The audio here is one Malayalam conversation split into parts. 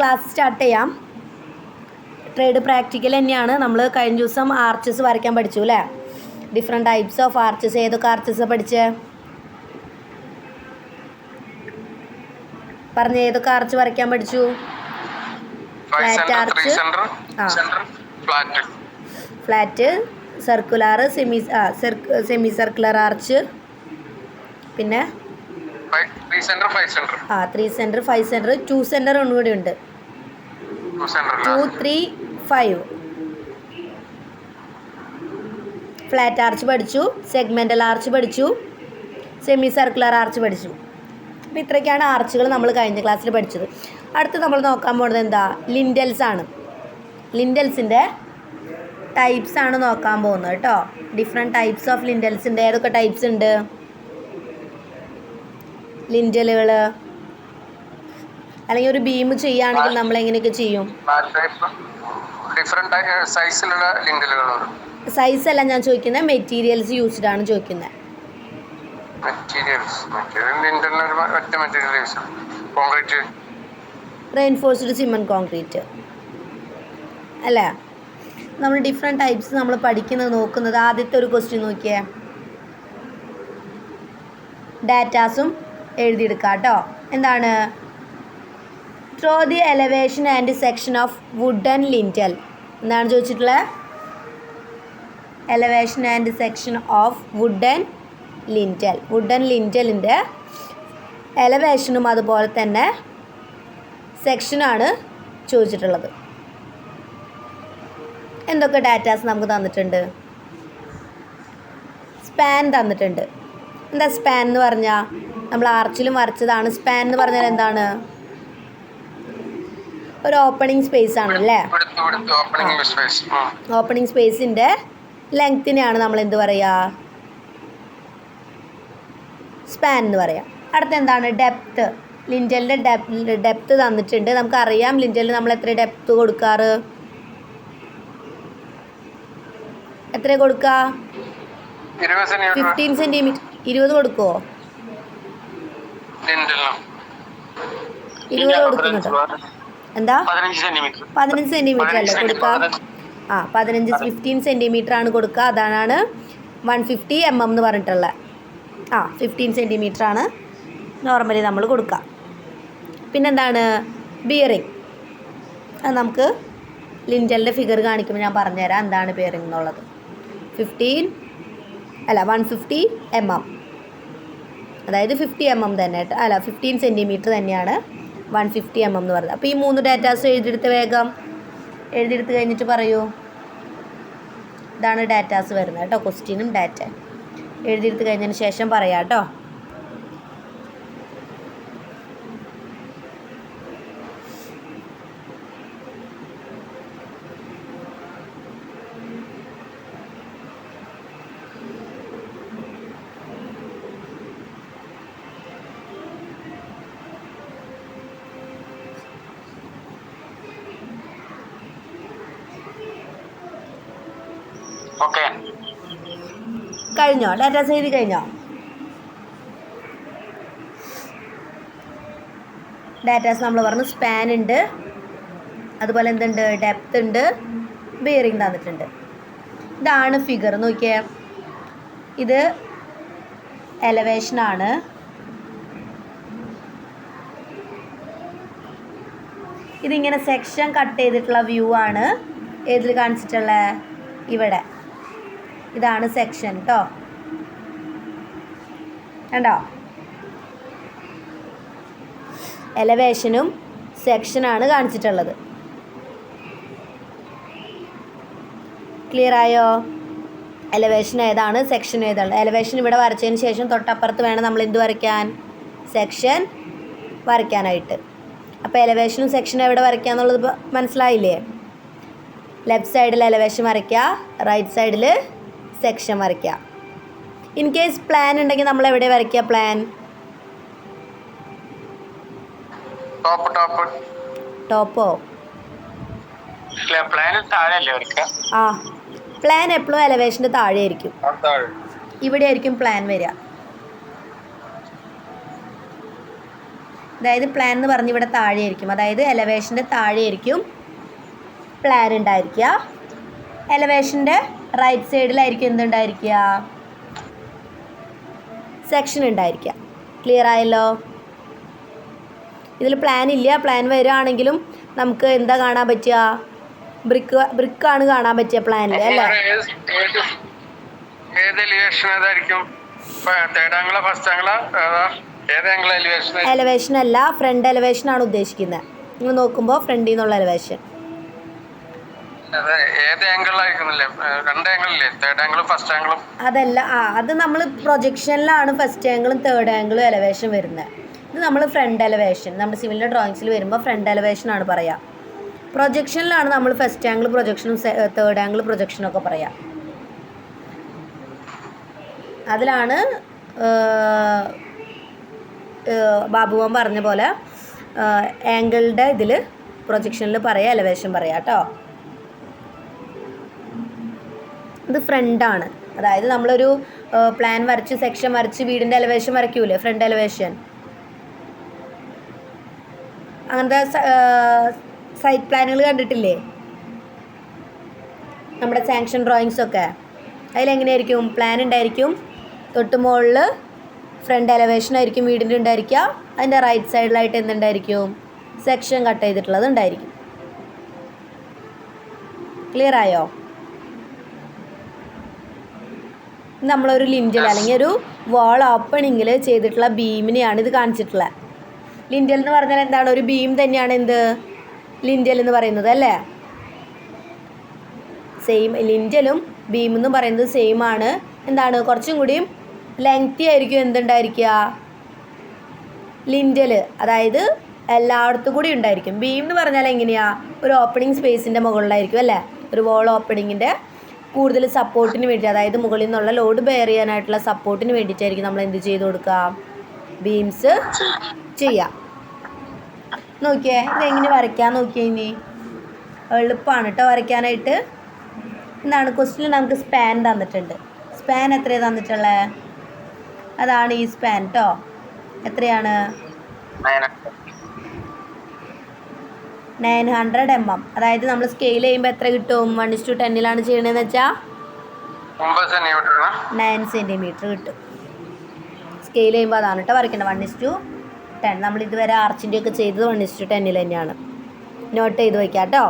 ക്ലാസ് സ്റ്റാർട്ട് ചെയ്യാം. ട്രേഡ് പ്രാക്ടിക്കൽ തന്നെയാണ്. നമ്മൾ കഴിഞ്ഞ ദിവസം ആർച്ചസ് വരയ്ക്കാൻ പഠിച്ചു അല്ലേ? Different types of arches. ഏതൊക്കെ ആർച്ചസ് പഠിച്ചേ? പറഞ്ഞ ഏതൊക്കെ ആർച്ച് വരയ്ക്കാൻ പഠിച്ചു? Flat arch, flat, circular, semi circular arch, പിന്നെ 3 സെൻറ്റർ 5 സെൻറ്റർ 2 സെൻറ്റർ ഒന്നുകൂടി ഉണ്ട്. 2 3 5. ഫ്ലാറ്റ് ആർച്ച് പഠിച്ചു, സെഗ്മെൻ്റൽ ആർച്ച് പഠിച്ചു, സെമി സർക്കുലർ ആർച്ച് പഠിച്ചു. അപ്പോൾ ഇത്രയൊക്കെയാണ് ആർച്ചുകൾ നമ്മൾ കഴിഞ്ഞ ക്ലാസ്സിൽ പഠിച്ചത്. അടുത്ത് നമ്മൾ നോക്കാൻ പോകുന്നത് എന്താ? ലിൻഡൽസ് ആണ്. ലിൻഡൽസിൻ്റെ ടൈപ്സ് ആണ് നോക്കാൻ പോകുന്നത് കേട്ടോ. ഡിഫറെൻറ്റ് ടൈപ്സ് ഓഫ് ലിൻഡൽസിൻ്റെ ഏതൊക്കെ ടൈപ്സ് ഉണ്ട്? ലിൻഡലുകൾ അല്ലെങ്കിൽ ഒരു ബീം ചെയ്യുകയാണെങ്കിൽ നമ്മൾ എങ്ങനെയൊക്കെ ചെയ്യും? സൈസ് അല്ല ഞാൻ ചോദിക്കുന്നത്, മെറ്റീരിയൽസ് യൂസ്ഡ് ആണ് ചോദിക്കുന്നത്. റെയിൻഫോഴ്സ്ഡ് സിമന്റ് കോൺക്രീറ്റ് അല്ലേ? നമ്മൾ ഡിഫറെൻറ്റ് ടൈപ്സ് നമ്മൾ പഠിക്കുന്നത് നോക്കുന്നത്. ആദ്യത്തെ ഒരു ക്വസ്റ്റ്യൻ നോക്കിയേ. ഡാറ്റാസും എഴുതിയെടുക്കാം കേട്ടോ. എന്താണ്? Draw the elevation and section of wooden lintel. എന്താണ് ചോദിച്ചിട്ടുള്ളത്? Elevation and section of wooden lintel. Wooden ലിൻറ്റലിൻ്റെ എലവേഷനും അതുപോലെ തന്നെ സെക്ഷനാണ് ചോദിച്ചിട്ടുള്ളത്. എന്തൊക്കെ ഡാറ്റാസ് നമുക്ക് തന്നിട്ടുണ്ട്? സ്പാൻ തന്നിട്ടുണ്ട്. എന്താ സ്പാൻ എന്ന് പറഞ്ഞാൽ? നമ്മൾ ആർച്ചിലും വരച്ചതാണ്. സ്പാൻ എന്ന് പറഞ്ഞാൽ എന്താണ്? ഒരു ഓപ്പണിംഗ് സ്പേസ് ആണല്ലേ? ഓപ്പണിംഗ് സ്പേസിൻ്റെ ലെങ്ത്തിനെയാണ് നമ്മൾ എന്ത് പറയുക? സ്പാൻ എന്ന് പറയാം. അടുത്ത എന്താണ്? ഡെപ്ത്ത്. ലിൻറ്റലിൻ്റെ ഡെപ്ത്ത് തന്നിട്ടുണ്ട്. നമുക്കറിയാം ലിൻറ്റലിന് നമ്മൾ എത്ര ഡെപ്ത്ത് കൊടുക്കാറ്? എത്ര കൊടുക്കുക? 15 സെൻറ്റിമീറ്റർ. 20 കൊടുക്കുമോ? 20 കൊടുക്കുന്നുണ്ടോ? എന്താ? 15 സെൻറ്റിമീറ്റർ അല്ലേ കൊടുക്കുക? 15 സെൻറ്റിമീറ്റർ ആണ് കൊടുക്കുക. അതാണ് 150 mm എന്ന് പറഞ്ഞിട്ടുള്ളത്. 15 സെൻറ്റിമീറ്റർ ആണ് നോർമലി നമ്മൾ കൊടുക്കുക. പിന്നെന്താണ്? ബിയറിംഗ്. അത് നമുക്ക് ലിൻറ്റലിൻ്റെ ഫിഗർ കാണിക്കുമ്പോൾ ഞാൻ പറഞ്ഞുതരാം എന്താണ് ബിയറിംഗ് എന്നുള്ളത്. 150 mm, അതായത് 50 mm തന്നെ 15 സെൻറ്റിമീറ്റർ തന്നെയാണ് 150 mm എന്ന് പറയുന്നത്. അപ്പോൾ ഈ 3 ഡാറ്റാസ് എഴുതിയെടുത്ത് വേഗം എഴുതിയെടുത്ത് കഴിഞ്ഞിട്ട് പറയൂ. ഇതാണ് ഡാറ്റാസ് വരുന്നത് കേട്ടോ. ക്വസ്റ്റ്യനും ഡാറ്റ എഴുതിയെടുത്ത് കഴിഞ്ഞതിന് ശേഷം പറയാം കേട്ടോ. കഴിഞ്ഞോ? ഡാറ്റാസ് എഴുതി കഴിഞ്ഞോ? ഡാറ്റാസ് നമ്മൾ പറഞ്ഞു. സ്പാൻ ഉണ്ട്, അതുപോലെ എന്തുണ്ട്? ഡെപ്ത് ഉണ്ട്, ബിയറിംഗ് തന്നിട്ടുണ്ട്. ഇതാണ് ഫിഗർ. നോക്കിയേ, ഇത് എലവേഷനാണ്. ഇതിങ്ങനെ സെക്ഷൻ കട്ട് ചെയ്തിട്ടുള്ള വ്യൂ ആണ്. ഏതിൽ കാണിച്ചിട്ടുള്ള? ഇവിടെ. ഇതാണ് സെക്ഷൻ കേട്ടോ. കണ്ടോ? എലവേഷനും സെക്ഷനാണ് കാണിച്ചിട്ടുള്ളത്. ക്ലിയർ ആയോ? എലവേഷൻ ഏതാണ്, സെക്ഷൻ ഏതാണ്? എലവേഷൻ ഇവിടെ വരച്ചതിന് ശേഷം തൊട്ടപ്പുറത്ത് വേണം നമ്മൾ എന്ത് വരയ്ക്കാൻ? സെക്ഷൻ വരയ്ക്കാനായിട്ട്. അപ്പോൾ എലവേഷനും സെക്ഷനും എവിടെ വരയ്ക്കുക എന്നുള്ളത് മനസ്സിലായില്ലേ? ലെഫ്റ്റ് സൈഡിൽ എലവേഷൻ വരയ്ക്കുക, റൈറ്റ് സൈഡിൽ സെക്ഷൻ വരയ്ക്കുക. ഇൻ കേസ് പ്ലാൻ ഉണ്ടെങ്കിൽ നമ്മൾ എവിടെ വരയ്ക്കുക? പ്ലാൻ ടോപ്പോ? പ്ലാൻ എപ്പോഴും എലവേഷൻ്റെ താഴെ ആയിരിക്കും. ഇവിടെ ആയിരിക്കും പ്ലാൻ വരിക. അതായത് പ്ലാൻ എന്ന് പറഞ്ഞ് ഇവിടെ താഴെയായിരിക്കും, അതായത് എലവേഷൻ്റെ താഴെയായിരിക്കും പ്ലാൻ ഉണ്ടായിരിക്കുക. എലവേഷൻ്റെ റൈറ്റ് സൈഡിലായിരിക്കും എന്തുണ്ടായിരിക്കുക, സെക്ഷൻ ഉണ്ടായിരിക്കുക. ക്ലിയർ ആയല്ലോ? ഇതിൽ പ്ലാൻ ഇല്ല, പ്ലാൻ വരികയാണെങ്കിലും നമുക്ക് എന്താ കാണാൻ പറ്റുക, ബ്രിക്കാണ് കാണാൻ പറ്റുക പ്ലാനിൽ അല്ലേ. എലവേഷൻ അല്ല, ഫ്രണ്ട് എലവേഷൻ ആണ് ഉദ്ദേശിക്കുന്നത്. നിങ്ങൾ നോക്കുമ്പോൾ ഫ്രണ്ടിൽ നിന്നുള്ള എലവേഷൻ. അതല്ല, അത് നമ്മൾ പ്രൊജക്ഷനിലാണ് ഫസ്റ്റ് ആംഗിളും തേർഡ് ആംഗിളും എലവേഷൻ വരുന്നത്. ഇത് നമ്മൾ ഫ്രണ്ട് എലവേഷൻ, നമ്മുടെ സിവിലിൻ്റെ ഡ്രോയിങ്സിൽ വരുമ്പോൾ ഫ്രണ്ട് എലവേഷൻ ആണ് പറയുക. പ്രൊജക്ഷനിലാണ് നമ്മൾ ഫസ്റ്റ് ആംഗിൾ പ്രൊജക്ഷനും തേർഡ് ആംഗിൾ പ്രൊജക്ഷനും ഒക്കെ പറയുക. അതിലാണ് ബാബുവൻ പറഞ്ഞ പോലെ ആംഗിളുടെ ഇതിൽ പ്രൊജക്ഷനിൽ പറയാം, എലവേഷൻ പറയാം കേട്ടോ. ഇത് ഫ്രണ്ടാണ്, അതായത് നമ്മളൊരു പ്ലാൻ വരച്ച് സെക്ഷൻ വരച്ച് വീടിൻ്റെ എലവേഷൻ വരയ്ക്കൂലേ, ഫ്രണ്ട് എലവേഷൻ. അങ്ങനത്തെ സൈറ്റ് പ്ലാനുകൾ കണ്ടിട്ടില്ലേ നമ്മുടെ സാങ്ഷൻ ഡ്രോയിങ്സൊക്കെ? അതിലെങ്ങനെയായിരിക്കും പ്ലാൻ ഉണ്ടായിരിക്കും, തൊട്ട് മുകളിൽ ഫ്രണ്ട് എലവേഷൻ ആയിരിക്കും വീടിൻ്റെ ഉണ്ടായിരിക്കുക, അതിൻ്റെ റൈറ്റ് സൈഡിലായിട്ട് എന്തുണ്ടായിരിക്കും, സെക്ഷൻ കട്ട് ചെയ്തിട്ടുള്ളത് ഉണ്ടായിരിക്കും. ക്ലിയർ ആയോ? നമ്മളൊരു ലിൻഡൽ അല്ലെങ്കിൽ ഒരു വാൾ ഓപ്പണിങ്ങിൽ ചെയ്തിട്ടുള്ള ബീമിനെയാണ് ഇത് കാണിച്ചിട്ടുള്ളത്. ലിൻഡൽ എന്ന് പറഞ്ഞാൽ എന്താണ്, ഒരു ബീം തന്നെയാണ് എന്ത് ലിൻഡൽ എന്ന് പറയുന്നത് അല്ലേ. സെയിം, ലിൻഡലും ബീം എന്ന് പറയുന്നത് സെയിം ആണ്. എന്താണ്, കുറച്ചും കൂടിയും ലെങ്തി ആയിരിക്കും എന്തുണ്ടായിരിക്കുക, ലിൻഡൽ. അതായത് എല്ലായിടത്തും കൂടി ഉണ്ടായിരിക്കും. ബീം എന്ന് പറഞ്ഞാൽ എങ്ങനെയാണ്, ഒരു ഓപ്പണിങ് സ്പേസിൻ്റെ മുകളിലായിരിക്കും അല്ലേ. ഒരു വാൾ ഓപ്പണിങ്ങിൻ്റെ കൂടുതൽ സപ്പോർട്ടിന് വേണ്ടി, അതായത് മുകളിൽ നിന്നുള്ള ലോഡ് ബെയർ ചെയ്യാനായിട്ടുള്ള സപ്പോർട്ടിന് വേണ്ടിയിട്ടായിരിക്കും നമ്മൾ എന്ത് ചെയ്ത് കൊടുക്കുക, ബീംസ് ചെയ്യാം. നോക്കിയേ, ഇതെങ്ങനെ വരയ്ക്കാൻ നോക്കിയേ, ഇനി എളുപ്പമാണ് കേട്ടോ വരയ്ക്കാനായിട്ട്. എന്താണ് ക്വസ്റ്റ്യനിൽ നമുക്ക് സ്പാൻ തന്നിട്ടുണ്ട്. സ്പാൻ എത്രയാണ് തന്നിട്ടുള്ളത്, അതാണ് ഈ സ്പാൻ കേട്ടോ. എത്രയാണ്, 900 mm. അതായത് നമ്മൾ സ്കെയിൽ ചെയ്യുമ്പോൾ എത്ര കിട്ടും, 1:10 ചെയ്യണതെന്ന് വെച്ചാൽ 9 സെൻറ്റിമീറ്റർ കിട്ടും. സ്കെയിൽ ചെയ്യുമ്പോൾ അതാണ് കേട്ടോ വരയ്ക്കേണ്ടത്, 1:10. നമ്മൾ ഇതുവരെ ആർച്ചിൻ്റെ ഒക്കെ ചെയ്തത് 1:10 തന്നെയാണ്. നോട്ട് ചെയ്ത് വയ്ക്കാം കേട്ടോ.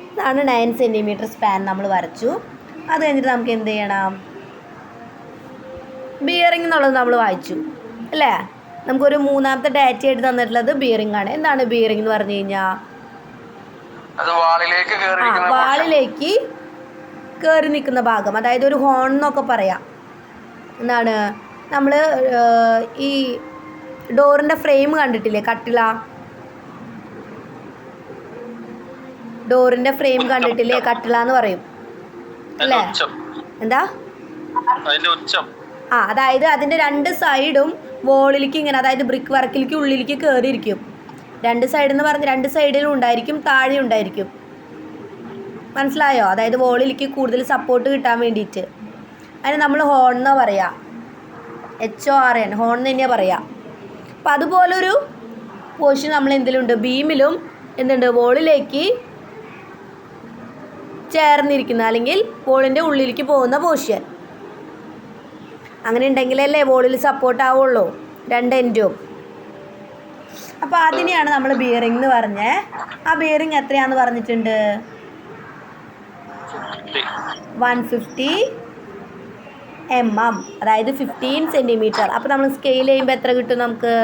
ഇതാണ് 9 സെൻറ്റിമീറ്റർ സ്പാൻ നമ്മൾ വരച്ചു. അത് കഴിഞ്ഞിട്ട് നമുക്ക് എന്ത് ചെയ്യണം, ബിയറിംഗ് എന്നുള്ളത് നമ്മൾ വായിച്ചു അല്ലേ. നമുക്കൊരു മൂന്നാമത്തെ ഡാറ്റ ആയിട്ട് തന്നിട്ടുള്ളത് ബിയറിംഗ് ആണ്. എന്താണ് ബിയറിംഗ് എന്ന് പറഞ്ഞു കഴിഞ്ഞാൽ, വാളിലേക്ക് കയറി നിൽക്കുന്ന ഭാഗം, അതായത് ഒരു ഹോൺ എന്നൊക്കെ പറയാം. എന്താണ്, നമ്മൾ ഈ ഡോറിൻ്റെ ഫ്രെയിം കണ്ടിട്ടില്ലേ, കട്ടില ഡോറിൻ്റെ ഫ്രെയിം കണ്ടിട്ടില്ലേ, കട്ടില എന്ന് പറയും അല്ലേ. എന്താ, അതായത് അതിൻ്റെ രണ്ട് സൈഡും വോളിലേക്ക് ഇങ്ങനെ, അതായത് ബ്രിക്ക് വർക്കിലേക്ക് ഉള്ളിലേക്ക് കയറിയിരിക്കും. രണ്ട് സൈഡ് എന്ന് പറഞ്ഞ് രണ്ട് സൈഡിലും ഉണ്ടായിരിക്കും, താഴെ ഉണ്ടായിരിക്കും. മനസ്സിലായോ? അതായത് വോളിലേക്ക് കൂടുതൽ സപ്പോർട്ട് കിട്ടാൻ വേണ്ടിയിട്ട്. അതിന് നമ്മൾ ഹോൺ എന്നാണ് പറയുക, HORN, ഹോൺ എന്ന് തന്നെയാണ് പറയുക. അപ്പം അതുപോലൊരു പോർഷൻ നമ്മൾ എന്തിലുണ്ട്, ബീമിലും എന്തുണ്ട്, വോളിലേക്ക് ചേർന്നിരിക്കുന്ന അല്ലെങ്കിൽ വോളിൻ്റെ ഉള്ളിലേക്ക് പോകുന്ന പോർഷൻ. അങ്ങനെ ഉണ്ടെങ്കിലല്ലേ വോളിൽ സപ്പോർട്ട് ആവുള്ളൂ രണ്ട് എൻഡും. അപ്പോൾ അതിനെയാണ് നമ്മൾ ബിയറിംഗ് എന്ന് പറഞ്ഞേ. ആ ബിയറിംഗ് എത്രയാണെന്ന് പറഞ്ഞിട്ടുണ്ട്, 150 mm, അതായത് 15 സെൻറ്റിമീറ്റർ. അപ്പോൾ നമ്മൾ സ്കെയിൽ ചെയ്യുമ്പോൾ എത്ര കിട്ടും നമുക്ക്,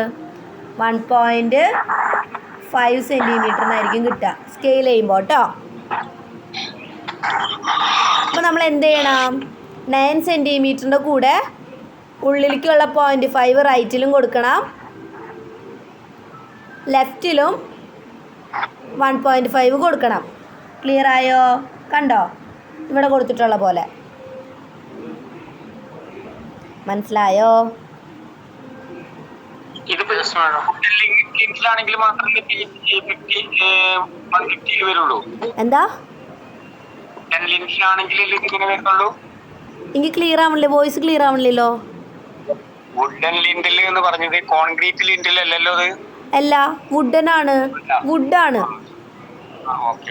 1.5 സെൻറ്റിമീറ്ററിനായിരിക്കും കിട്ടുക സ്കെയിൽ ചെയ്യുമ്പോൾ കേട്ടോ. അപ്പോൾ നമ്മൾ എന്ത് ചെയ്യണം, 9 സെൻറ്റിമീറ്ററിൻ്റെ കൂടെ ഉള്ളിലേക്കുള്ള 0.5 റൈറ്റിലും കൊടുക്കണം, ലെഫ്റ്റിലും 1.5 കൊടുക്കണം. ക്ലിയർ ആയോ? കണ്ടോ ഇവിടെ കൊടുത്തിട്ടുള്ള പോലെ, മനസ്സിലായോ? എന്താ എനിക്ക് ക്ലിയർ ആവണില്ലേ, വോയിസ് ക്ലിയർ ആവണില്ലല്ലോ. വുഡൻ ലിൻഡിൽ എന്ന് പറഞ്ഞത് കോൺക്രീറ്റ് ലിൻഡിൽ അല്ലല്ലോ അത്? അല്ല, വുഡനാണ്. വുഡാണ്.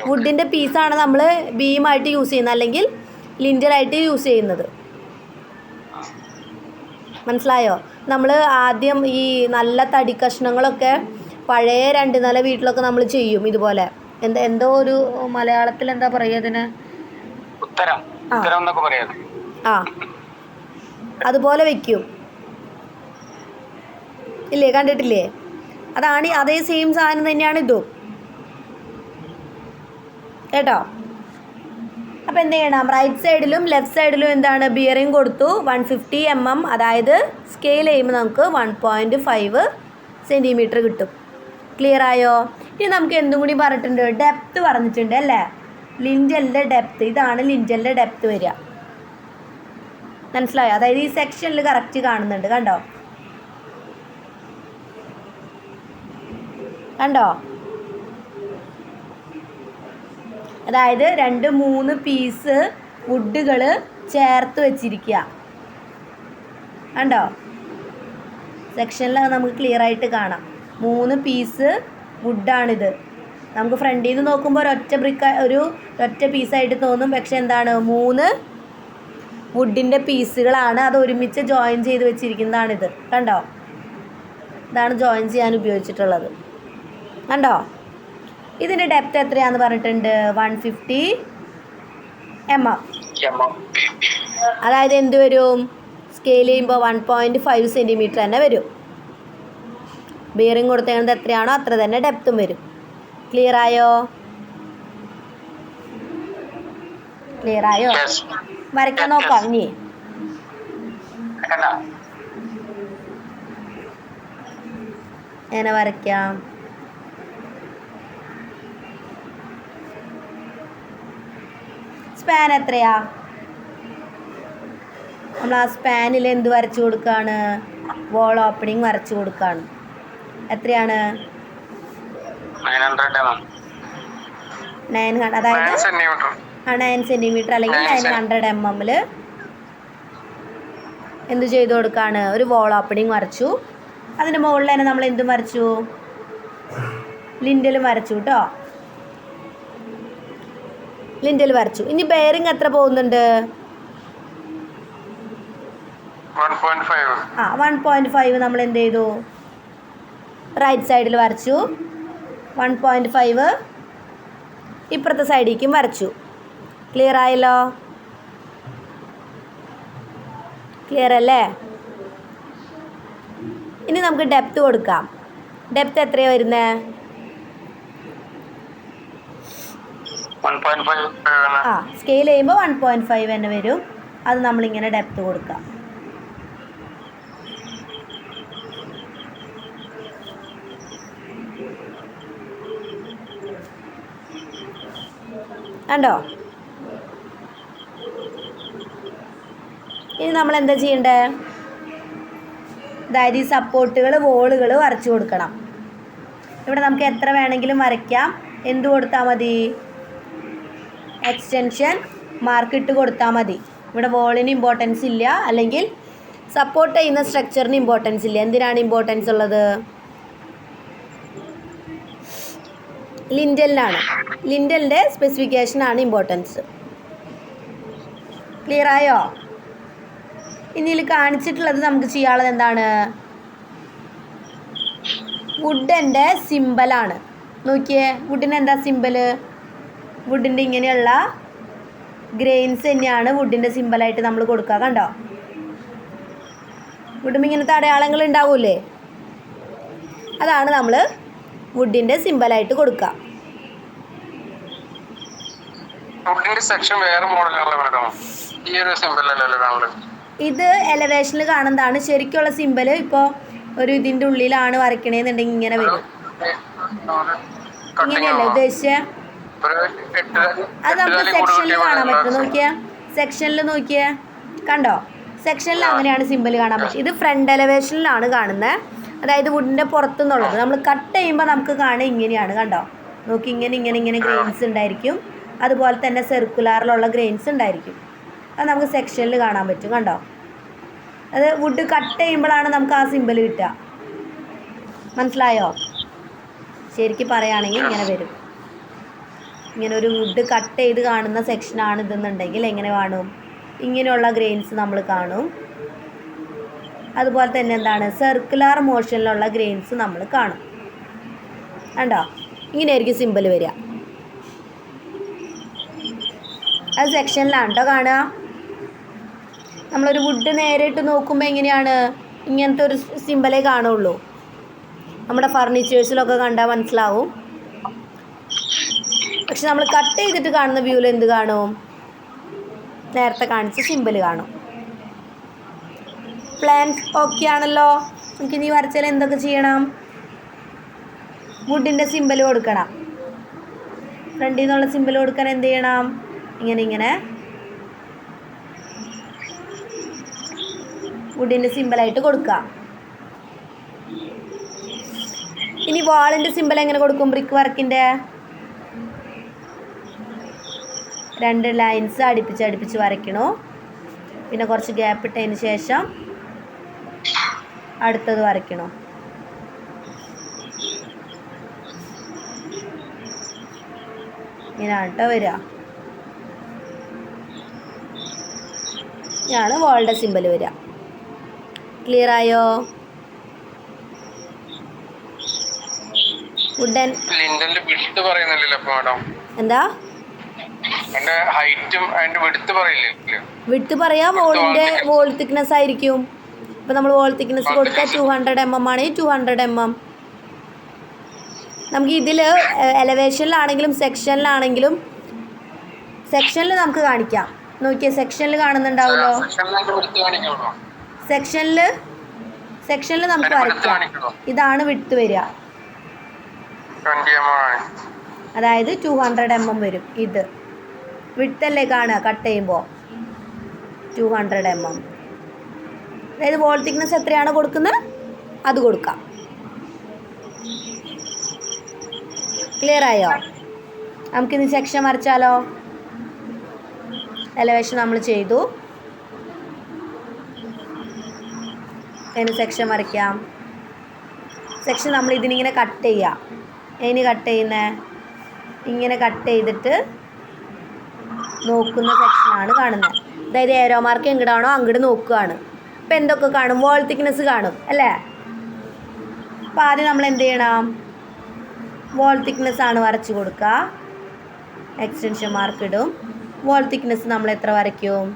വുഡിൻ്റെ പീസാണ് നമ്മൾ ബീമായിട്ട് യൂസ് ചെയ്യുന്നത്, അല്ലെങ്കിൽ ലിൻഡലായിട്ട് യൂസ് ചെയ്യുന്നത്. മനസ്സിലായോ? നമ്മൾ ആദ്യം ഈ നല്ല തടി കഷ്ണങ്ങളൊക്കെ പഴയ 2 നില വീട്ടിലൊക്കെ നമ്മൾ ചെയ്യും ഇതുപോലെ. എന്തോ ഒരു മലയാളത്തിൽ എന്താ പറയുക അതിന്? ആ, അതുപോലെ വെക്കും ഇല്ലേ? കണ്ടിട്ടില്ലേ? അതാണ്, അതേ സെയിം സാധനം തന്നെയാണ് ഇതും കേട്ടോ. അപ്പോൾ എന്ത് ചെയ്യണം? റൈറ്റ് സൈഡിലും ലെഫ്റ്റ് സൈഡിലും എന്താണ് ബിയറിംഗ് കൊടുത്തു. 150 mm, അതായത് സ്കെയിൽ ചെയ്യുമ്പോൾ നമുക്ക് 1.5 സെൻറ്റിമീറ്റർ കിട്ടും. ക്ലിയർ ആയോ? ഇനി നമുക്ക് എന്തും കൂടി പറഞ്ഞിട്ടുണ്ട്, ഡെപ്ത്ത് പറഞ്ഞിട്ടുണ്ട് അല്ലേ? ലിൻഡലിൻ്റെ ഡെപ്ത്ത്, ഇതാണ് ലിൻഡലിൻ്റെ ഡെപ്ത്ത് വരിക. മനസ്സിലായോ? അതായത് ഈ സെക്ഷനിൽ കറക്റ്റ് കാണുന്നുണ്ട്, കണ്ടോ? കണ്ടോ? അതായത് 2-3 പീസ് വുഡുകൾ ചേർത്ത് വെച്ചിരിക്കുക. കണ്ടോ? സെക്ഷനിൽ നമുക്ക് ക്ലിയർ ആയിട്ട് കാണാം. 3 പീസ് വുഡാണിത്. നമുക്ക് ഫ്രണ്ടിൽ നിന്ന് നോക്കുമ്പോൾ ഒരൊറ്റ പീസായിട്ട് തോന്നും, പക്ഷെ എന്താണ്, 3 വുഡിൻ്റെ പീസുകളാണ്. അത് ഒരുമിച്ച് ജോയിൻ ചെയ്ത് വെച്ചിരിക്കുന്നതാണിത്. കണ്ടോ? ഇതാണ് ജോയിൻ ചെയ്യാൻ ഉപയോഗിച്ചിട്ടുള്ളത്. കണ്ടോ? ഇതിൻ്റെ ഡെപ്ത്ത് എത്രയാണെന്ന് പറഞ്ഞിട്ടുണ്ട്? 150 mm. അതായത് എന്ത് വരും? സ്കെയിൽ ചെയ്യുമ്പോൾ 1.5 സെൻറ്റിമീറ്റർ തന്നെ വരും. ബിയറിംഗ് കൊടുത്തേക്കുന്നത് എത്രയാണോ അത്ര തന്നെ ഡെപ്തും വരും. ക്ലിയർ ആയോ? ക്ലിയർ ആയോ? വരയ്ക്കാൻ നോക്കാം ഇനി. എങ്ങനെ വരയ്ക്കാം? സ്പാൻ എത്രയാ? നമ്മൾ ആ സ്പാനിൽ എന്ത് വരച്ചു കൊടുക്കുകയാണ്? വോൾ ഓപ്പണിംഗ് വരച്ചു കൊടുക്കുകയാണ്. എത്രയാണ്? 900, അതായത് 9 സെൻറ്റിമീറ്റർ അല്ലെങ്കിൽ 900 mm എന്ത് ചെയ്ത് കൊടുക്കുകയാണ്? ഒരു വോൾ ഓപ്പണിംഗ് വരച്ചു. അതിൻ്റെ മുകളിൽ തന്നെ നമ്മൾ എന്തും വരച്ചു? ലിൻഡലും വരച്ചു കേട്ടോ. ലിൻഡൽ വരച്ചു. ഇനി ബെയറിംഗ് എത്ര പോകുന്നുണ്ട്? 1.5 നമ്മൾ എന്ത് ചെയ്തു? റൈറ്റ് സൈഡിൽ വരച്ചു. 1.5 ഇപ്പുറത്തെ സൈഡിലേക്കും വരച്ചു. ക്ലിയർ ആയല്ലോ? ക്ലിയർ അല്ലേ? ഇനി നമുക്ക് ഡെപ്ത്ത് കൊടുക്കാം. ഡെപ്ത്ത് എത്രയാണ് വരുന്നത്? 1.5. സ്കെയിൽ ചെയ്യുമ്പോൾ 1.5 തന്നെ വരും. അത് നമ്മളിങ്ങനെ ഡെപ്ത്ത് കൊടുക്കാം. കണ്ടോ? ഇനി നമ്മൾ എന്താ ചെയ്യണ്ടേ? അതായത് ഈ സപ്പോർട്ടുകൾ, വോളുകൾ വരച്ചു കൊടുക്കണം. ഇവിടെ നമുക്ക് എത്ര വേണമെങ്കിലും വരയ്ക്കാം. എന്ത് കൊടുത്താൽ മതി? എക്സ്റ്റൻഷൻ മാർക്ക് ഇട്ട് കൊടുത്താൽ മതി. ഇവിടെ വോളിന് ഇമ്പോർട്ടൻസ് ഇല്ല, അല്ലെങ്കിൽ സപ്പോർട്ട് ചെയ്യുന്ന സ്ട്രക്ചറിന് ഇമ്പോർട്ടൻസ് ഇല്ല. എന്തിനാണ് ഇമ്പോർട്ടൻസ് ഉള്ളത്? ലിൻഡലിനാണ്. ലിൻഡലിൻ്റെ സ്പെസിഫിക്കേഷനാണ് ഇമ്പോർട്ടൻസ്. ക്ലിയർ ആയോ? ഇനി ഇതിൽ കാണിച്ചിട്ടുള്ളത് നമുക്ക് ചെയ്യാനുള്ളത് എന്താണ്? വുഡിൻ്റെ സിമ്പലാണ്. നോക്കിയേ, വുഡിന് എന്താ സിമ്പല്? വുഡിൻ്റെ ഇങ്ങനെയുള്ള ഗ്രെയിൻസ് തന്നെയാണ് വുഡിൻ്റെ സിമ്പലായിട്ട് നമ്മൾ കൊടുക്കുക. കണ്ടോ? വുഡിന് ഇങ്ങനത്തെ അടയാളങ്ങൾ ഉണ്ടാവൂലേ? അതാണ് നമ്മൾ വുഡിൻ്റെ സിമ്പലായിട്ട് കൊടുക്കുക. ഇത് എലവേഷനിൽ കാണുന്നതാണ്. ശരിക്കുള്ള സിമ്പൽ ഇപ്പോൾ ഒരു ഇതിൻ്റെ ഉള്ളിലാണ് വരയ്ക്കണേന്നുണ്ടെങ്കിൽ ഇങ്ങനെ വരും. ഇങ്ങനെയല്ലേ ഉദ്ദേശിച്ചത്? അത് നമുക്ക് സെക്ഷനിൽ കാണാൻ പറ്റും. നോക്കിയാൽ സെക്ഷനിൽ നോക്കിയേ, കണ്ടോ? സെക്ഷനിൽ അങ്ങനെയാണ് സിമ്പൽ കാണാൻ പറ്റും. ഇത് ഫ്രണ്ട് എലവേഷനിലാണ് കാണുന്നത്. അതായത് വുഡിൻ്റെ പുറത്തുനിന്നുള്ളത് നമ്മൾ കട്ട് ചെയ്യുമ്പോൾ നമുക്ക് കാണുക ഇങ്ങനെയാണ്. കണ്ടോ? നോക്കി, ഇങ്ങനെ ഗ്രെയിൻസ് ഉണ്ടായിരിക്കും. അതുപോലെ തന്നെ സർക്കുലാറിലുള്ള ഗ്രെയിൻസ് ഉണ്ടായിരിക്കും. അത് നമുക്ക് സെക്ഷനിൽ കാണാൻ പറ്റും. കണ്ടോ? അത് വുഡ് കട്ട് ചെയ്യുമ്പോഴാണ് നമുക്ക് ആ സിമ്പിൾ കിട്ടുക. മനസ്സിലായോ? ശരിക്കും പറയുകയാണെങ്കിൽ ഇങ്ങനെ വരും. ഇങ്ങനെ ഒരു വുഡ് കട്ട് ചെയ്ത് കാണുന്ന സെക്ഷനാണ് ഇതെന്നുണ്ടെങ്കിൽ എങ്ങനെ കാണും? ഇങ്ങനെയുള്ള ഗ്രെയിൻസ് നമ്മൾ കാണും. അതുപോലെ തന്നെ എന്താണ്, സർക്കുലർ മോഷനിലുള്ള ഗ്രെയിൻസ് നമ്മൾ കാണും. കണ്ടോ? ഇങ്ങനെയായിരിക്കും സിമ്പിൾ വരിക. അത് സെക്ഷനിലാണ് കേട്ടോ കാണുക. നമ്മളൊരു വുഡ് നേരിട്ട് നോക്കുമ്പോൾ എങ്ങനെയാണ്? ഇങ്ങനത്തെ ഒരു സിമ്പിളേ കാണുള്ളൂ. നമ്മുടെ ഫർണിച്ചേഴ്സിലൊക്കെ കണ്ടാൽ മനസ്സിലാവും. പക്ഷെ നമ്മൾ കട്ട് ചെയ്തിട്ട് കാണുന്ന വ്യൂവിൽ എന്ത് കാണും? നേരത്തെ കാണിച്ച സിമ്പിൾ കാണും. പ്ലാൻ ഓക്കെ ആണല്ലോ. നമുക്ക് ഇനി വരച്ചാൽ എന്തൊക്കെ ചെയ്യണം? വുഡിൻ്റെ സിമ്പിൾ കൊടുക്കണം. ഫ്രണ്ടിൽ നിന്നുള്ള സിമ്പിൾ കൊടുക്കാൻ എന്ത് ചെയ്യണം? ഇങ്ങനെ വുഡിൻ്റെ സിമ്പിളായിട്ട് കൊടുക്കുക. ഇനി വാളിൻ്റെ സിമ്പിൾ എങ്ങനെ കൊടുക്കും? ബ്രിക്ക് വർക്കിൻ്റെ 2 ലൈൻസ് അടുപ്പിച്ച് വരയ്ക്കണോ. പിന്നെ കുറച്ച് ഗ്യാപ്പ് ഇട്ടതിന് ശേഷം അടുത്തത് വരയ്ക്കണോ. ഇങ്ങനെയാണ് കേട്ടോ വരിക. ഇതാണ് വാളിൻ്റെ സിമ്പിൾ വരിക. ക്ലിയർ ആയോ? വുഡൻ എന്താ വിഡ്ത്ത് പറയാ? വോൾ തിക്നെസ് ആയിരിക്കും. ഇപ്പം നമ്മൾ വോൾ തിക്നെസ് കൊടുത്താൽ 200 mm ആണെങ്കിൽ 200 mm. നമുക്ക് ഇതിൽ എലവേഷനിലാണെങ്കിലും സെക്ഷനിലാണെങ്കിലും സെക്ഷനിൽ നമുക്ക് കാണിക്കാം. നോക്കിയാൽ സെക്ഷനിൽ കാണുന്നുണ്ടാവുമല്ലോ. സെക്ഷനിൽ നമുക്ക് വരയ്ക്കാം. ഇതാണ് വിഡ്ത്ത് വരിക. അതായത് 200 mm വരും. ഇത് വിഡ്ത്തല്ലേ കാണുക കട്ട് ചെയ്യുമ്പോൾ 200 mm. അതായത് വോൾ തിക്നെസ് എത്രയാണ് കൊടുക്കുന്നത് അത് കൊടുക്കാം. ക്ലിയർ ആയോ? നമുക്കിന്ന് സെക്ഷൻ വരച്ചാലോ? എലവേഷൻ നമ്മൾ ചെയ്തു. അതിന് സെക്ഷൻ വരയ്ക്കാം. സെക്ഷൻ നമ്മൾ ഇതിനിങ്ങനെ കട്ട് ചെയ്യുക. അതിന് കട്ട് ചെയ്യുന്നത് ഇങ്ങനെ കട്ട് ചെയ്തിട്ട് നോക്കുന്ന സെക്ഷനാണ് കാണുന്നത്. അതായത് ഏരോ മാർക്ക് എങ്ങോട്ടാണോ അങ്ങോട്ട് നോക്കുകയാണ്. ഇപ്പം എന്തൊക്കെ കാണും? വോൾ തിക്നെസ് കാണും അല്ലേ? അപ്പോൾ ആദ്യം നമ്മൾ എന്ത് ചെയ്യണം? വോൾ തിക്നെസ് ആണ് വരച്ച് കൊടുക്കുക. എക്സ്റ്റൻഷൻ മാർക്ക് ഇടും. വോൾ തിക്നെസ് നമ്മൾ എത്ര വരയ്ക്കും?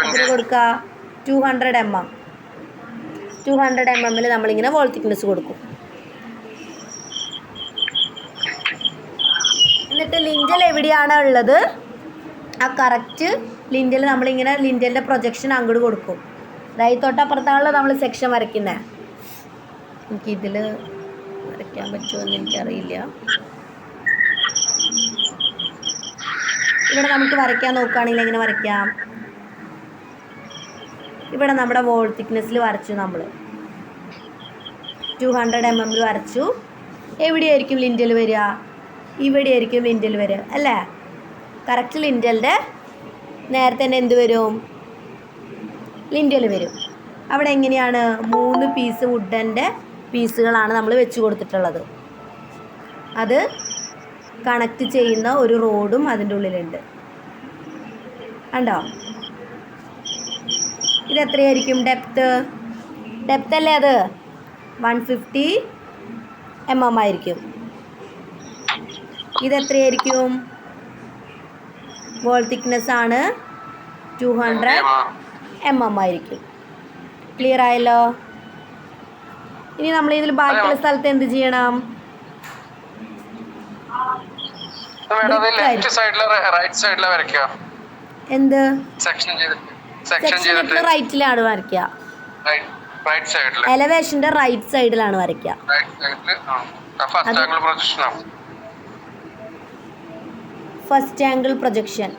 എത്ര കൊടുക്കുക? 200 mm. 200 mm നമ്മളിങ്ങനെ വോൾ തിക്നെസ് കൊടുക്കും. എന്നിട്ട് ലിൻഡൽ എവിടെയാണ് ഉള്ളത് ആ കറക്റ്റ് ലിൻഡൽ നമ്മളിങ്ങനെ ലിൻഡലിൻ്റെ പ്രൊജക്ഷൻ അങ്ങോട്ട് കൊടുക്കും. അതായത് തൊട്ടപ്പുറത്താണല്ലോ നമ്മൾ സെക്ഷൻ വരയ്ക്കുന്നത്. എനിക്കിതിൽ വരയ്ക്കാൻ പറ്റുമോ എന്ന് എനിക്കറിയില്ല. ഇവിടെ നമുക്ക് വരയ്ക്കാൻ നോക്കുകയാണെങ്കിൽ എങ്ങനെ വരയ്ക്കാം? ഇവിടെ നമ്മുടെ വോൾ തിക്നെസ്സിൽ വരച്ചു. നമ്മൾ 200 mm വരച്ചു. എവിടെയായിരിക്കും ലിൻഡൽ വരിക? ഇവിടെയായിരിക്കും ലിൻഡൽ വരിക അല്ലേ? കറക്റ്റ് ലിൻഡലിൻ്റെ നേരത്തെ തന്നെ എന്ത് വരും? ലിൻഡൽ വരും. അവിടെ എങ്ങനെയാണ്? 3 പീസ് വുഡൻ്റെ പീസുകളാണ് നമ്മൾ വെച്ച് കൊടുത്തിട്ടുള്ളത്. അത് കണക്ട് ചെയ്യുന്ന ഒരു റോഡും അതിൻ്റെ ഉള്ളിലുണ്ട്. കണ്ടോ? ഇതെത്രയായിരിക്കും ഡെപ്ത് അല്ലേ? അത് 150 mm ആയിരിക്കും. ഇതെത്രയായിരിക്കും? വോൾ തിക്നെസ് ആണ് 200 mm ആയിരിക്കും. ക്ലിയർ ആയല്ലോ? ഇനി നമ്മൾ ഇതിൽ ബാക്കിയുള്ള സ്ഥലത്ത് എന്ത് ചെയ്യണം? എന്ത് സെക്ഷൻ റൈറ്റിലാണ് വരയ്ക്കുക. എലവേഷന്റെ റൈറ്റ് സൈഡിലാണ് വരയ്ക്കുക. ഫസ്റ്റ് ആംഗിൾ പ്രൊജക്ഷൻ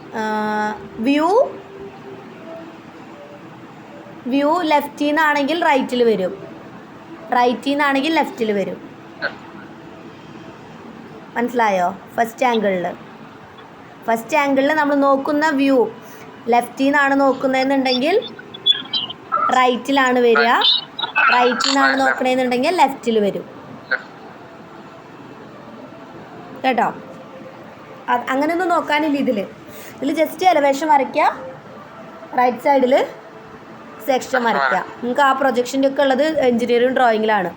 വ്യൂ ലെഫ്റ്റിൽ നിന്നാണെങ്കിൽ റൈറ്റിൽ വരും, റൈറ്റിൽ നിന്നാണെങ്കിൽ ലെഫ്റ്റിൽ വരും. മനസ്സിലായോ? ഫസ്റ്റ് ആംഗിളിൽ നമ്മൾ നോക്കുന്ന വ്യൂ ലെഫ്റ്റിൽ നിന്നാണ് നോക്കുന്നതെന്നുണ്ടെങ്കിൽ റൈറ്റിലാണ് വരിക, റൈറ്റിൽ നിന്നാണ് നോക്കണമെന്നുണ്ടെങ്കിൽ ലെഫ്റ്റിൽ വരും കേട്ടോ. അങ്ങനെയൊന്നും നോക്കാനില്ല ഇതിൽ ജസ്റ്റ് എലവേഷൻ വരയ്ക്കുക, റൈറ്റ് സൈഡിൽ സെക്ഷൻ വരയ്ക്കുക. നിങ്ങൾക്ക് ആ പ്രൊജക്ഷൻ്റെ ഒക്കെ ഉള്ളത് എഞ്ചിനീയറിംഗ് ഡ്രോയിങ്ങിലാണ്.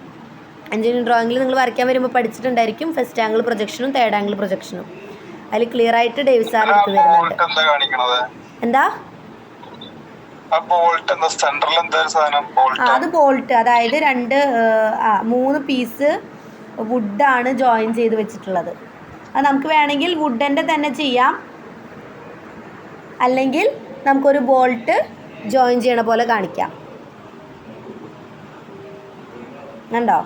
എഞ്ചിനീയറിംഗ് ഡ്രോയിങ്ങിൽ നിങ്ങൾ വരയ്ക്കാൻ വരുമ്പോൾ പഠിച്ചിട്ടുണ്ടായിരിക്കും ഫസ്റ്റ് ആംഗിൾ പ്രൊജക്ഷനും തേർഡ് ആംഗിൾ പ്രൊജക്ഷനും. അതിൽ ക്ലിയർ ആയിട്ട് ഡേവിഡ് സാർ എടുത്ത് വരുന്നുണ്ട്. എന്താ അത് ബോൾട്ട്, അതായത് 3 പീസ് വുഡാണ് ജോയിൻ ചെയ്ത് വെച്ചിട്ടുള്ളത്. അത് നമുക്ക് വേണമെങ്കിൽ വുഡൻ്റെ തന്നെ ചെയ്യാം, അല്ലെങ്കിൽ നമുക്കൊരു ബോൾട്ട് ജോയിൻ ചെയ്യണ പോലെ കാണിക്കാം. കണ്ടോ,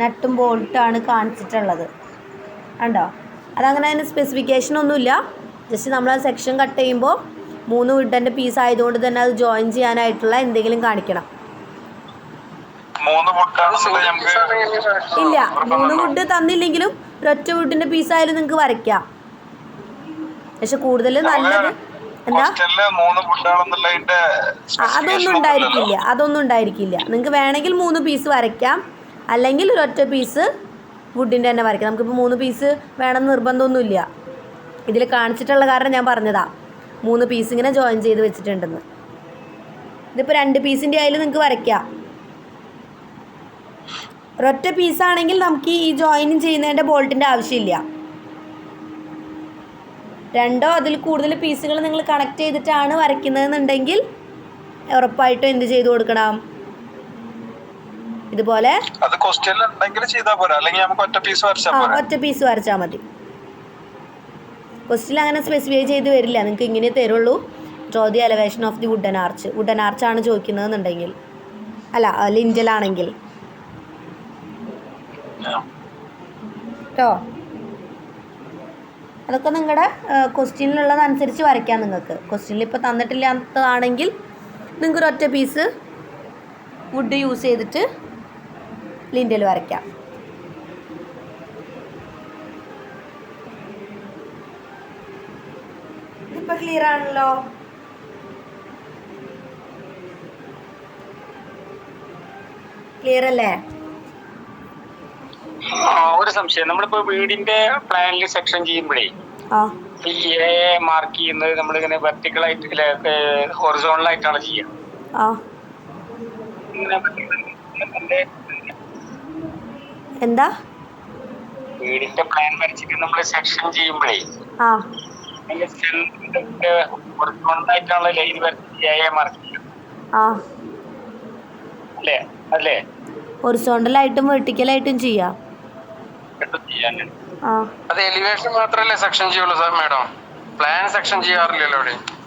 നട്ടും ബോൾട്ടാണ് കാണിച്ചിട്ടുള്ളത് കണ്ടോ. അതങ്ങനെ അതിന് സ്പെസിഫിക്കേഷൻ ഒന്നുമില്ല, ജസ്റ്റ് നമ്മൾ ആ സെക്ഷൻ കട്ട് ചെയ്യുമ്പോൾ 3 വുഡൻ്റെ പീസ് ആയതുകൊണ്ട് തന്നെ അത് ജോയിൻ ചെയ്യാനായിട്ടുള്ള എന്തെങ്കിലും കാണിക്കണം. ഇല്ല, 3 വുഡ് തന്നില്ലെങ്കിലും ഒരൊറ്റ വുഡിൻ്റെ പീസായാലും നിങ്ങൾക്ക് വരയ്ക്കാം. പക്ഷെ കൂടുതൽ നല്ലത് എന്താ, അതൊന്നും ഉണ്ടായിരിക്കില്ല. നിങ്ങൾക്ക് വേണമെങ്കിൽ 3 പീസ് വരയ്ക്കാം, അല്ലെങ്കിൽ ഒരൊറ്റ പീസ് വുഡിൻ്റെ തന്നെ വരയ്ക്കാം. നമുക്കിപ്പോൾ 3 പീസ് വേണമെന്ന് നിർബന്ധമൊന്നുമില്ല. ഇതിൽ കാണിച്ചിട്ടുള്ള കാരണം ഞാൻ പറഞ്ഞതാ, 3 പീസ് ഇങ്ങനെ ജോയിൻ ചെയ്ത് വെച്ചിട്ടുണ്ടെന്ന്. ഇതിപ്പോൾ 2 പീസിൻ്റെ ആയാലും നിങ്ങൾക്ക് വരയ്ക്കാം. ഒരൊറ്റ പീസാണെങ്കിൽ നമുക്ക് ഈ ജോയിനിങ് ചെയ്യുന്നതിൻ്റെ ബോൾട്ടിൻ്റെ ആവശ്യമില്ല. 2 അതിൽ കൂടുതൽ പീസുകൾ നിങ്ങൾ കണക്ട് ചെയ്തിട്ടാണ് വരയ്ക്കുന്നതെന്നുണ്ടെങ്കിൽ ഉറപ്പായിട്ടും എന്ത് ചെയ്ത് കൊടുക്കണം, ഇതുപോലെ ഒറ്റ പീസ് വരച്ചാൽ മതി. ക്വസ്റ്റ്യൻ അങ്ങനെ സ്പെസിഫൈ ചെയ്ത് വരില്ല, നിങ്ങൾക്ക് ഇങ്ങനെ തരുള്ളൂ. Draw the elevation of the wooden arch. Wooden ആർച്ചാണ് ചോദിക്കുന്നതെന്നുണ്ടെങ്കിൽ, അല്ല ലിൻഡലാണെങ്കിൽ കേട്ടോ. അതൊക്കെ നിങ്ങളുടെ ക്വസ്റ്റ്യനിലുള്ളതനുസരിച്ച് വരയ്ക്കാം. നിങ്ങൾക്ക് ക്വസ്റ്റ്യനിൽ ഇപ്പോൾ തന്നിട്ടില്ലാത്തതാണെങ്കിൽ നിങ്ങൾക്ക് ഒരൊറ്റ പീസ് വുഡ് യൂസ് ചെയ്തിട്ട് ലിൻഡൽ വരയ്ക്കാം. ഇതിപ്പോൾ ക്ലിയർ ആണല്ലോ. ക്ലിയർ അല്ലേ? ഒരു സംശയം, നമ്മളിപ്പോ വീടിന്റെ പ്ലാനിൽ സെക്ഷൻ ചെയ്യുമ്പോഴേ ഈ മാർക്ക് ചെയ്യുന്നത് നമ്മളിങ്ങനെ വെർട്ടിക്കൽ ആയിട്ട് ഹൊറിസോണ്ടൽ ആയിട്ടാണ് ചെയ്യുക. എന്താ വീടിന്റെ പ്ലാൻ വരച്ചിട്ട് നമ്മൾ സെക്ഷൻ ചെയ്യുമ്പോഴേ ഹൊറിസോണ്ടൽ ആയിട്ടാണ് ലൈൻ വരച്ച് മാർക്ക് ചെയ്യുക അല്ലേ? അല്ലേ, ഹൊറിസോണ്ടലായിട്ടും വെർട്ടിക്കലായിട്ടും ചെയ്യാം. അത് എലിവേഷൻ മാത്രമല്ലേ സെക്ഷൻ ചെയ്യുള്ളൂ സാർ? മാഡം പ്ലാൻ സെക്ഷൻ ചെയ്യാറില്ലല്ലോ.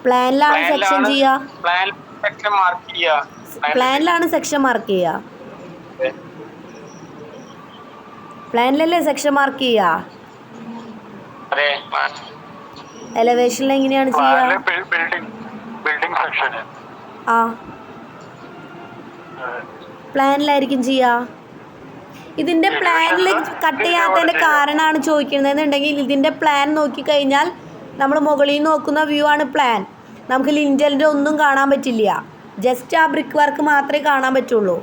പ്ലാനിലാണ് സെക്ഷൻ ചെയ്യുക, പ്ലാനിലാണ് സെക്ഷൻ മാർക്ക് ചെയ്യുക, പ്ലാനിലല്ലേ സെക്ഷൻ മാർക്ക് ചെയ്യുക. എലവേഷനിൽ എങ്ങനെയാണ് ചെയ്യുക? പ്ലാനിലായിരിക്കും ചെയ്യുക. ഇതിൻ്റെ പ്ലാനിൽ കട്ട് ചെയ്യാത്തതിൻ്റെ കാരണമാണ് ചോദിക്കുന്നതെന്നുണ്ടെങ്കിൽ, ഇതിൻ്റെ പ്ലാൻ നോക്കിക്കഴിഞ്ഞാൽ നമ്മൾ മുകളിൽ നോക്കുന്ന വ്യൂ ആണ് പ്ലാൻ. നമുക്ക് ലിൻഡലിൻ്റെ ഒന്നും കാണാൻ പറ്റില്ല, ജസ്റ്റ് ആ ബ്രിക്ക് വർക്ക് മാത്രമേ കാണാൻ പറ്റുള്ളൂ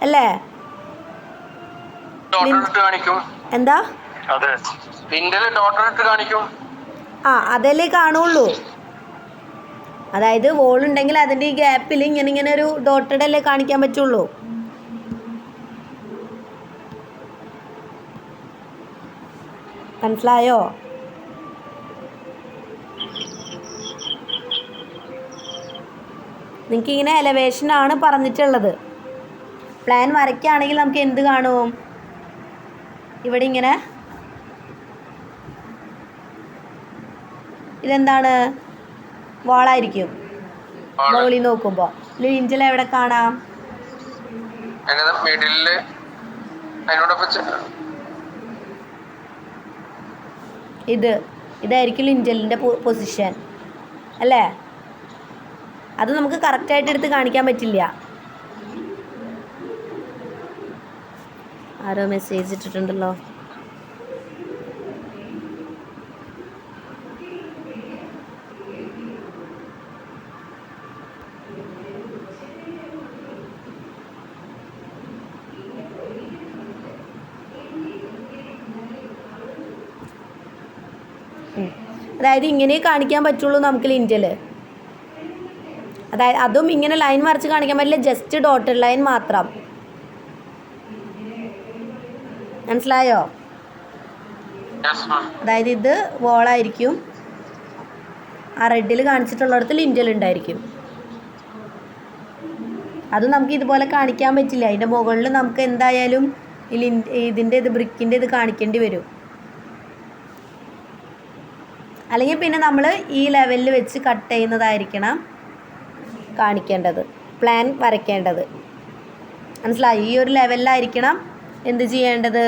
അല്ലേ? എന്താ അതല്ലേ കാണുള്ളൂ. അതായത് വോൾ ഉണ്ടെങ്കിൽ അതിൻ്റെ ഈ ഗ്യാപ്പിൽ ഇങ്ങനെ ഒരു ഡോട്ടഡ് അല്ലേ കാണിക്കാൻ പറ്റുള്ളൂ. മനസ്സിലായോ? നിങ്ങൾക്കിങ്ങനെ എലവേഷനാണ് പറഞ്ഞിട്ടുള്ളത്. പ്ലാൻ വരയ്ക്കുകയാണെങ്കിൽ നമുക്ക് എന്ത് കാണും? ഇവിടെ ഇങ്ങനെ ഇതെന്താണ്? വാളായിരിക്കും മുകളിൽ നോക്കുമ്പോൾ. ലിഞ്ചൽ എവിടെ കാണാം? ഇതായിരിക്കും ലിഞ്ചലിൻ്റെ പൊസിഷൻ അല്ലേ? അത് നമുക്ക് കറക്റ്റായിട്ട് എടുത്ത് കാണിക്കാൻ പറ്റില്ല. ആരോ മെസ്സേജ് ഇട്ടിട്ടുണ്ടല്ലോ. അതായത് ഇങ്ങനെ കാണിക്കാൻ പറ്റുള്ളൂ നമുക്ക് ലിൻറ്റൽ. അതായത് അതും ഇങ്ങനെ ലൈൻ വരച്ച് കാണിക്കാൻ പറ്റില്ല, ജസ്റ്റ് ഡോട്ടഡ് ലൈൻ മാത്രം. മനസ്സിലായോ? അതായത് ഇത് വോളായിരിക്കും, ആ റെഡിൽ കാണിച്ചിട്ടുള്ളിടത്ത് ലിൻറ്റൽ ഉണ്ടായിരിക്കും. അത് നമുക്ക് ഇതുപോലെ കാണിക്കാൻ പറ്റില്ല. അതിൻ്റെ മുകളിൽ നമുക്ക് എന്തായാലും ഇതിൻ്റെ ബ്രിക്കിൻ്റെ ഇത് കാണിക്കേണ്ടി വരും. അല്ലെങ്കിൽ പിന്നെ നമ്മൾ ഈ ലെവലിൽ വെച്ച് കട്ട് ചെയ്യുന്നതായിരിക്കണം കാണിക്കേണ്ടത്, പ്ലാൻ വരയ്ക്കേണ്ടത്. മനസ്സിലായി? ഈ ഒരു ലെവലിലായിരിക്കണം എന്ത് ചെയ്യേണ്ടത്,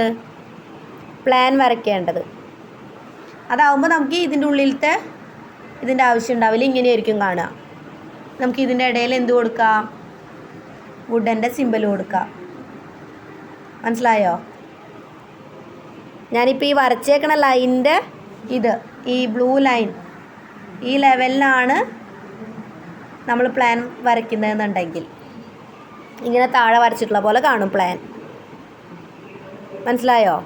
പ്ലാൻ വരയ്ക്കേണ്ടത്. അതാവുമ്പോൾ നമുക്ക് ഇതിൻ്റെ ഉള്ളിലത്തെ ഇതിൻ്റെ ആവശ്യം ഉണ്ടാവില്ല, ഇങ്ങനെയായിരിക്കും കാണുക. നമുക്ക് ഇതിൻ്റെ ഇടയിൽ എന്ത് കൊടുക്കാം, വുഡൻ്റെ സിമ്പൽ കൊടുക്കാം. മനസ്സിലായോ? ഞാനിപ്പോൾ ഈ വരച്ചേക്കണ ലൈനിൻ്റെ ഇത്, ഈ ബ്ലൂ ലൈൻ, ഈ ലെവലിലാണ് നമ്മൾ പ്ലാൻ വരയ്ക്കുന്നതെന്നുണ്ടെങ്കിൽ ഇങ്ങനെ താഴെ വരച്ചിട്ടുള്ള പോലെ കാണും പ്ലാൻ. മനസ്സിലായോ?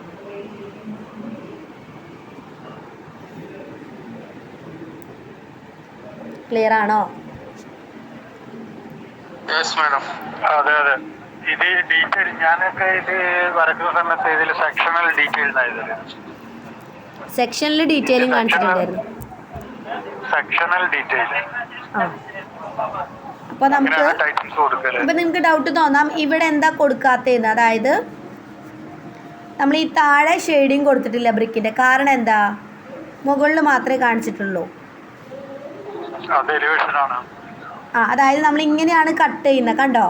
ക്ലിയർ ആണോ? അതെ അതെ. ഇത് ഡീറ്റെയിൽ ഞാനൊക്കെ ഇത് വരക്കുന്ന സമയത്ത് ഇതിൽ സെക്ഷണൽ ഡീറ്റെയിൽ സെക്ഷനിൽ ഡീറ്റെയിലിംഗ് കാണിച്ചിട്ടുണ്ടായിരുന്നു. Sectional detail. അപ്പോൾ നിങ്ങൾക്ക് ഡൗട്ട് തോന്നാം ഇവിടെ എന്താ കൊടുക്കാത്തതെന്ന്. അതായത് നമ്മൾ ഈ താഴെ ഷെയ്ഡിങ് കൊടുത്തിട്ടില്ല ബ്രിക്കിൻ്റെ. കാരണം എന്താ, മുകളിൽ മാത്രമേ കാണിച്ചിട്ടുള്ളൂ. അതായത് നമ്മൾ ഇങ്ങനെയാണ് കട്ട് ചെയ്യുന്നത്, കണ്ടോ?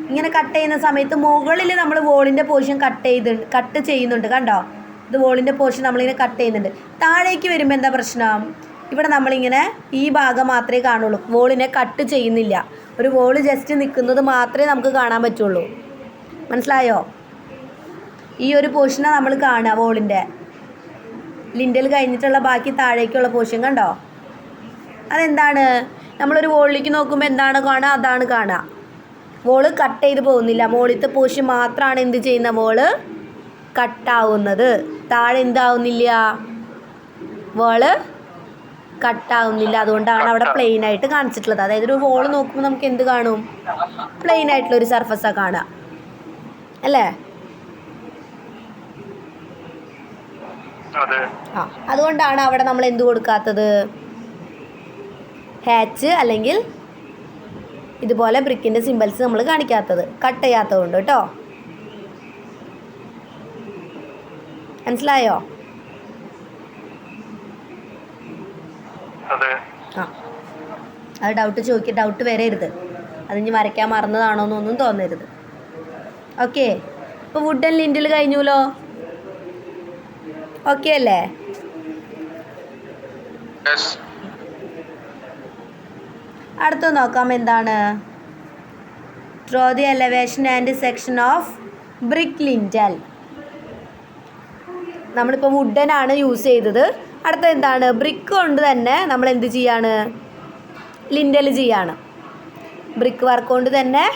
ഇങ്ങനെ കട്ട് ചെയ്യുന്ന സമയത്ത് മുകളിൽ നമ്മൾ വോളിൻ്റെ പോർഷൻ കട്ട് ചെയ്യുന്നുണ്ട്, കണ്ടോ? ഇത് വോളിൻ്റെ പോർഷൻ നമ്മളിങ്ങനെ കട്ട് ചെയ്യുന്നുണ്ട്. താഴേക്ക് വരുമ്പോൾ എന്താ പ്രശ്നം, ഇവിടെ നമ്മളിങ്ങനെ ഈ ഭാഗം മാത്രമേ കാണുള്ളൂ, വോളിനെ കട്ട് ചെയ്യുന്നില്ല. ഒരു വോള് ജസ്റ്റ് നിൽക്കുന്നത് മാത്രമേ നമുക്ക് കാണാൻ പറ്റുള്ളൂ. മനസ്സിലായോ? ഈ ഒരു പോർഷനാണ് നമ്മൾ കാണുക, വോളിൻ്റെ ലിൻറ്റൽ കഴിഞ്ഞിട്ടുള്ള ബാക്കി താഴേക്കുള്ള പോർഷൻ കണ്ടോ? അതെന്താണ്, നമ്മളൊരു വോളിലേക്ക് നോക്കുമ്പോൾ എന്താണ് കാണുക, അതാണ് കാണുക. വോള് കട്ട് ചെയ്ത് പോകുന്നില്ല, മുകളിലത്തെ പോർഷൻ മാത്രമാണ് എന്ത് ചെയ്യുന്ന, വോള് കട്ടാവുന്നത്. താഴെ എന്താവുന്നില്ല, വോള് കട്ടാവുന്നില്ല. അതുകൊണ്ടാണ് അവിടെ പ്ലെയിൻ ആയിട്ട് കാണിച്ചിട്ടുള്ളത്. അതായത് ഒരു വോള് നോക്കുമ്പോൾ നമുക്ക് എന്ത് കാണും, പ്ലെയിൻ ആയിട്ടുള്ളൊരു സർഫസാണ് കാണുക, അല്ലേ? അതുകൊണ്ടാണ് അവിടെ നമ്മൾ എന്ത് കൊടുക്കാത്തത്, ഹാച്ച് അല്ലെങ്കിൽ ഇതുപോലെ ബ്രിക്കിൻ്റെ സിമ്പിൾസ് നമ്മൾ കാണിക്കാത്തത്, കട്ട് ചെയ്യാത്തതുകൊണ്ട് കേട്ടോ. മനസ്സിലായോ? അത് ഡൗട്ട് വരരുത്. അതിന് വരയ്ക്കാൻ മറന്നതാണോ എന്നൊന്നും തോന്നരുത്. ഓക്കെ, ഇപ്പോൾ വുഡൻ ലിൻറ്റിൽ കഴിഞ്ഞുല്ലോ. ഓക്കെ അല്ലേ? അടുത്ത നോക്കാം എന്താണ്, draw the elevation and section of brick ലിൻറ്റൽ. നമ്മളിപ്പോൾ വുഡനാണ് യൂസ് ചെയ്തത്. അടുത്ത എന്താണ്, ബ്രിക്ക് കൊണ്ട് തന്നെ നമ്മൾ എന്ത് ചെയ്യാണ്, ലിൻറ്റൽ ചെയ്യാണ്. ബ്രിക്ക് വർക്ക് കൊണ്ട് തന്നെ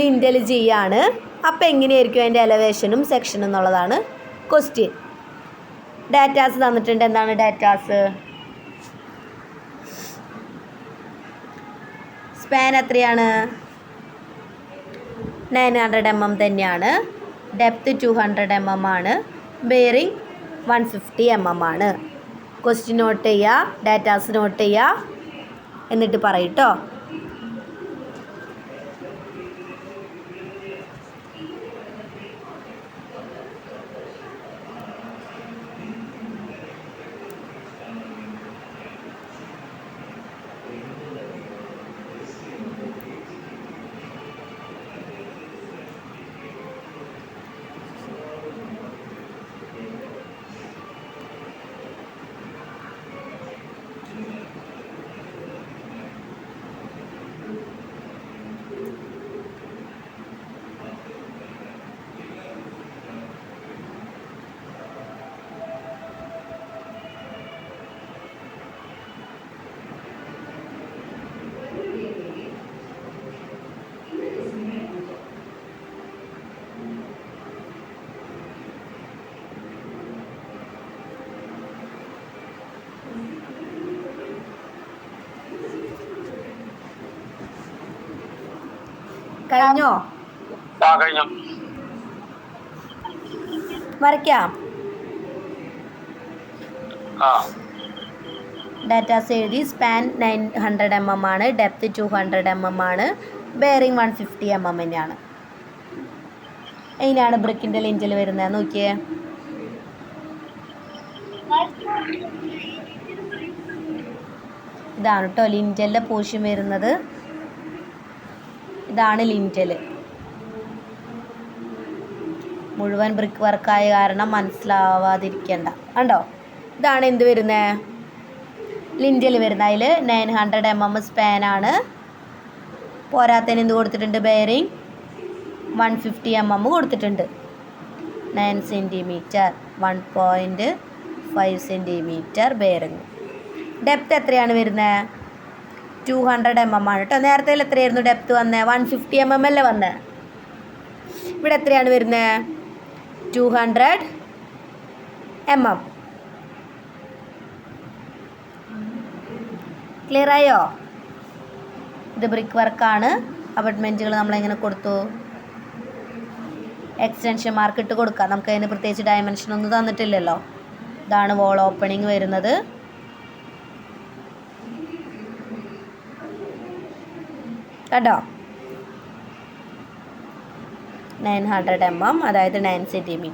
ലിൻറ്റൽ ചെയ്യാണ്. അപ്പോൾ എങ്ങനെയായിരിക്കും അതിൻ്റെ എലവേഷനും സെക്ഷനും എന്നുള്ളതാണ് ക്വസ്റ്റ്യൻ. ഡാറ്റാസ് തന്നിട്ടുണ്ട്. എന്താണ് ഡാറ്റാസ്? സ്പാൻ എത്രയാണ്, 900 mm തന്നെയാണ്. ഡെപ്ത് 200 mm ആണ്. ബെയറിംഗ് 150 mm ആണ്. ക്വസ്റ്റ്യൻ നോട്ട് ചെയ്യുക, ഡാറ്റാസ് നോട്ട് ചെയ്യുക, എന്നിട്ട് പറയൂട്ടോ. കഴിഞ്ഞോ? കഴിഞ്ഞു. വരയ്ക്കാം. ഡാറ്റാസ് എഴുതി. സ്പാൻ 900 mm ആണ്, ഡെപ്ത് 200 mm ആണ്, ബെയറിംഗ് 150 mm തന്നെയാണ്. ഇതിനാണ് ബ്രിക്കിൻ്റെ ലിഞ്ചിൽ വരുന്നത്. നോക്കിയേ, ഇതാണ് കേട്ടോ ലിഞ്ചലിൻ്റെ പോർഷൻ വരുന്നത്. ഇതാണ് ലിഞ്ചൽ. മുഴുവൻ ബ്രിക്ക് വർക്കായ കാരണം മനസ്സിലാവാതിരിക്കണ്ട. കണ്ടോ, ഇതാണ് എന്ത് വരുന്നത്, ലിഞ്ചൽ വരുന്നത്. അതിൽ 900 mm സ്പാനാണ്. പോരാത്തതിന് എന്ത് കൊടുത്തിട്ടുണ്ട്, ബെയറിംഗ് 150 mm കൊടുത്തിട്ടുണ്ട്. 9 cm, 1.5 cm ബെയറിംഗ്. ഡെപ്ത് എത്രയാണ് വരുന്നത്, 200 mm ആണ് കേട്ടോ. നേരത്തെ എത്രയായിരുന്നു ഡെപ്ത് വന്നത്, 150 mm അല്ലേ വന്നത്. ഇവിടെ എത്രയാണ് വരുന്നത്, 200 mm. ക്ലിയർ ആയോ? ഇത് ബ്രിക്ക് വർക്കാണ്. അബട്ട്മെൻറ്റുകൾ നമ്മളെങ്ങനെ കൊടുത്തു, എക്സ്റ്റൻഷൻ മാർക്ക് ഇട്ട് കൊടുക്കുക. നമുക്ക് അതിന് പ്രത്യേകിച്ച് ഡയമെൻഷൻ ഒന്നും തന്നിട്ടില്ലല്ലോ. ഇതാണ് വോൾ ഓപ്പണിങ് വരുന്നത്. കേട്ടോ, 900 mm, അതായത് 9 cm.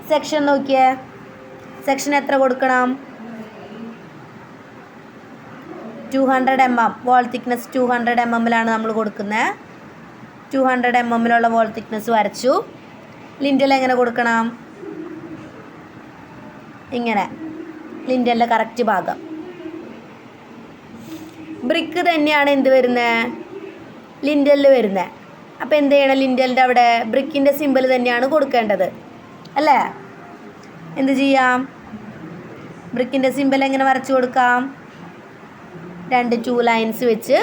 സെക്ഷൻ നോക്കിയേ, സെക്ഷൻ എത്ര കൊടുക്കണം, 200 mm. വോൾ തിക്നെസ് 200 mm നമ്മൾ കൊടുക്കുന്നത്. 200 mm വോൾ തിക്നെസ് വരച്ചു. ലിൻഡൽ എങ്ങനെ കൊടുക്കണം, ഇങ്ങനെ ലിൻഡലിൻ്റെ കറക്റ്റ് ഭാഗം. ബ്രിക്ക് തന്നെയാണ് എന്ത് വരുന്നത്, ലിൻഡലിൽ വരുന്നത്. അപ്പോൾ എന്ത് ചെയ്യണം, ലിൻഡലിൻ്റെ അവിടെ ബ്രിക്കിൻ്റെ സിമ്പിൾ തന്നെയാണ് കൊടുക്കേണ്ടത് അല്ലേ. എന്ത് ചെയ്യാം, ബ്രിക്കിൻ്റെ സിമ്പിൾ എങ്ങനെ വരച്ചു കൊടുക്കാം, 2 ലൈൻസ് വെച്ച്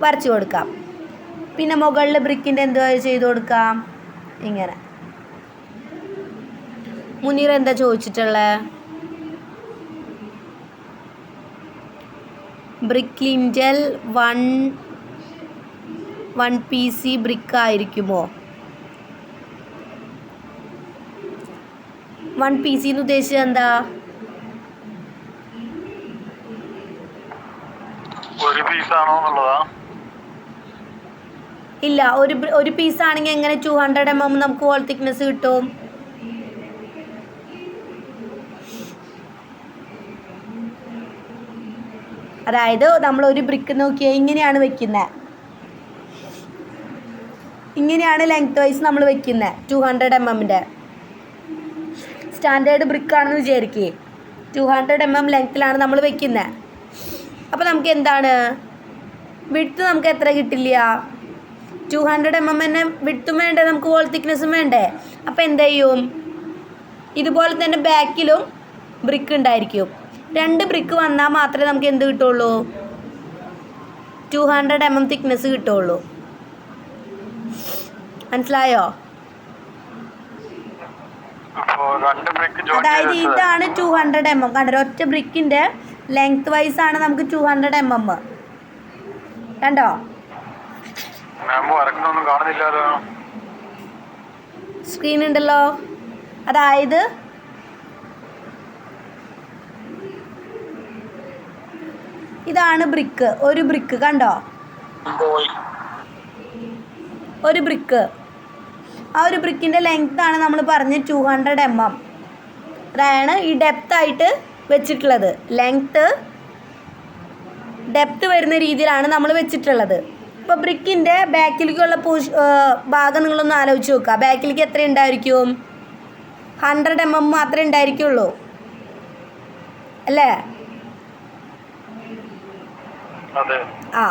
വരച്ചു കൊടുക്കാം. പിന്നെ മുകളിൽ ബ്രിക്കിൻ്റെ എന്തോ ചെയ്ത് കൊടുക്കാം, ഇങ്ങനെ. മുനീർ എന്താ ചോദിച്ചിട്ടുള്ളത്, ബ്രിക്ക് ലിൻഡൽ 1 PC ബ്രിക്ക് ആയിരിക്കുമോ? 1 PC എന്ന് ഉദ്ദേശിച്ചത് എന്താ, ഒരു പീസാണോ എന്നുള്ളതാ? ഇല്ല, ഒരു പീസ് ആണെങ്കിൽ എങ്ങനെ 200 mm നമുക്ക് വോൾ തിക്നെസ് കിട്ടും? അതായത് നമ്മൾ ഒരു ബ്രിക്ക് നോക്കിയാൽ ഇങ്ങനെയാണ് വെക്കുന്നത്, ഇങ്ങനെയാണ് ലെങ്ത് വൈസ് നമ്മൾ വെക്കുന്നത്. 200 mm സ്റ്റാൻഡേർഡ് ബ്രിക്കാണെന്ന് വിചാരിക്കേ, 200 mm ലെങ്ത്തിലാണ് നമ്മൾ വെക്കുന്നത്. അപ്പോൾ നമുക്ക് എന്താണ് വിഡ്ത്ത്, നമുക്ക് എത്ര കിട്ടില്ല, 200 mm തന്നെ വിഡ്ത്തും വേണ്ടേ, നമുക്ക് വോൾ തിക്നെസ്സും വേണ്ടേ. അപ്പോൾ എന്ത് ചെയ്യും, ഇതുപോലെ തന്നെ ബാക്കിലും ബ്രിക്ക് ഉണ്ടായിരിക്കും. 2 ബ്രിക്ക് വന്നാൽ മാത്രമേ നമുക്ക് എന്ത് കിട്ടുള്ളൂ, 200 mm തിക്നെസ് കിട്ടുള്ളൂ. മനസ്സിലായോ? അതായത് ഇതാണ് 200 mm. കണ്ടോ, ഒറ്റ ബ്രിക്കിൻ്റെ ലെങ്ത് വൈസ് ആണ് നമുക്ക് 200 mm. കണ്ടോ, സ്ക്രീൻ ഉണ്ടല്ലോ. അതായത് ഇതാണ് ബ്രിക്ക്, ഒരു ബ്രിക്ക് കണ്ടോ, ഒരു ബ്രിക്ക്. ആ ഒരു ബ്രിക്കിൻ്റെ ലെങ്ത്താണ് നമ്മൾ പറഞ്ഞ് 200 mm. അതാണ് ഈ ഡെപ്തായിട്ട് വെച്ചിട്ടുള്ളത്. ലെങ്ത്ത് ഡെപ്ത് വരുന്ന രീതിയിലാണ് നമ്മൾ വെച്ചിട്ടുള്ളത്. ഇപ്പോൾ ബ്രിക്കിൻ്റെ ബാക്കിലേക്കുള്ള ഭാഗം നിങ്ങളൊന്ന് ആലോചിച്ച് നോക്കുക. ബാക്കിലേക്ക് എത്ര ഉണ്ടായിരിക്കും, 100 mm മാത്രമേ ഉണ്ടായിരിക്കുള്ളൂ അല്ലേ. ആ,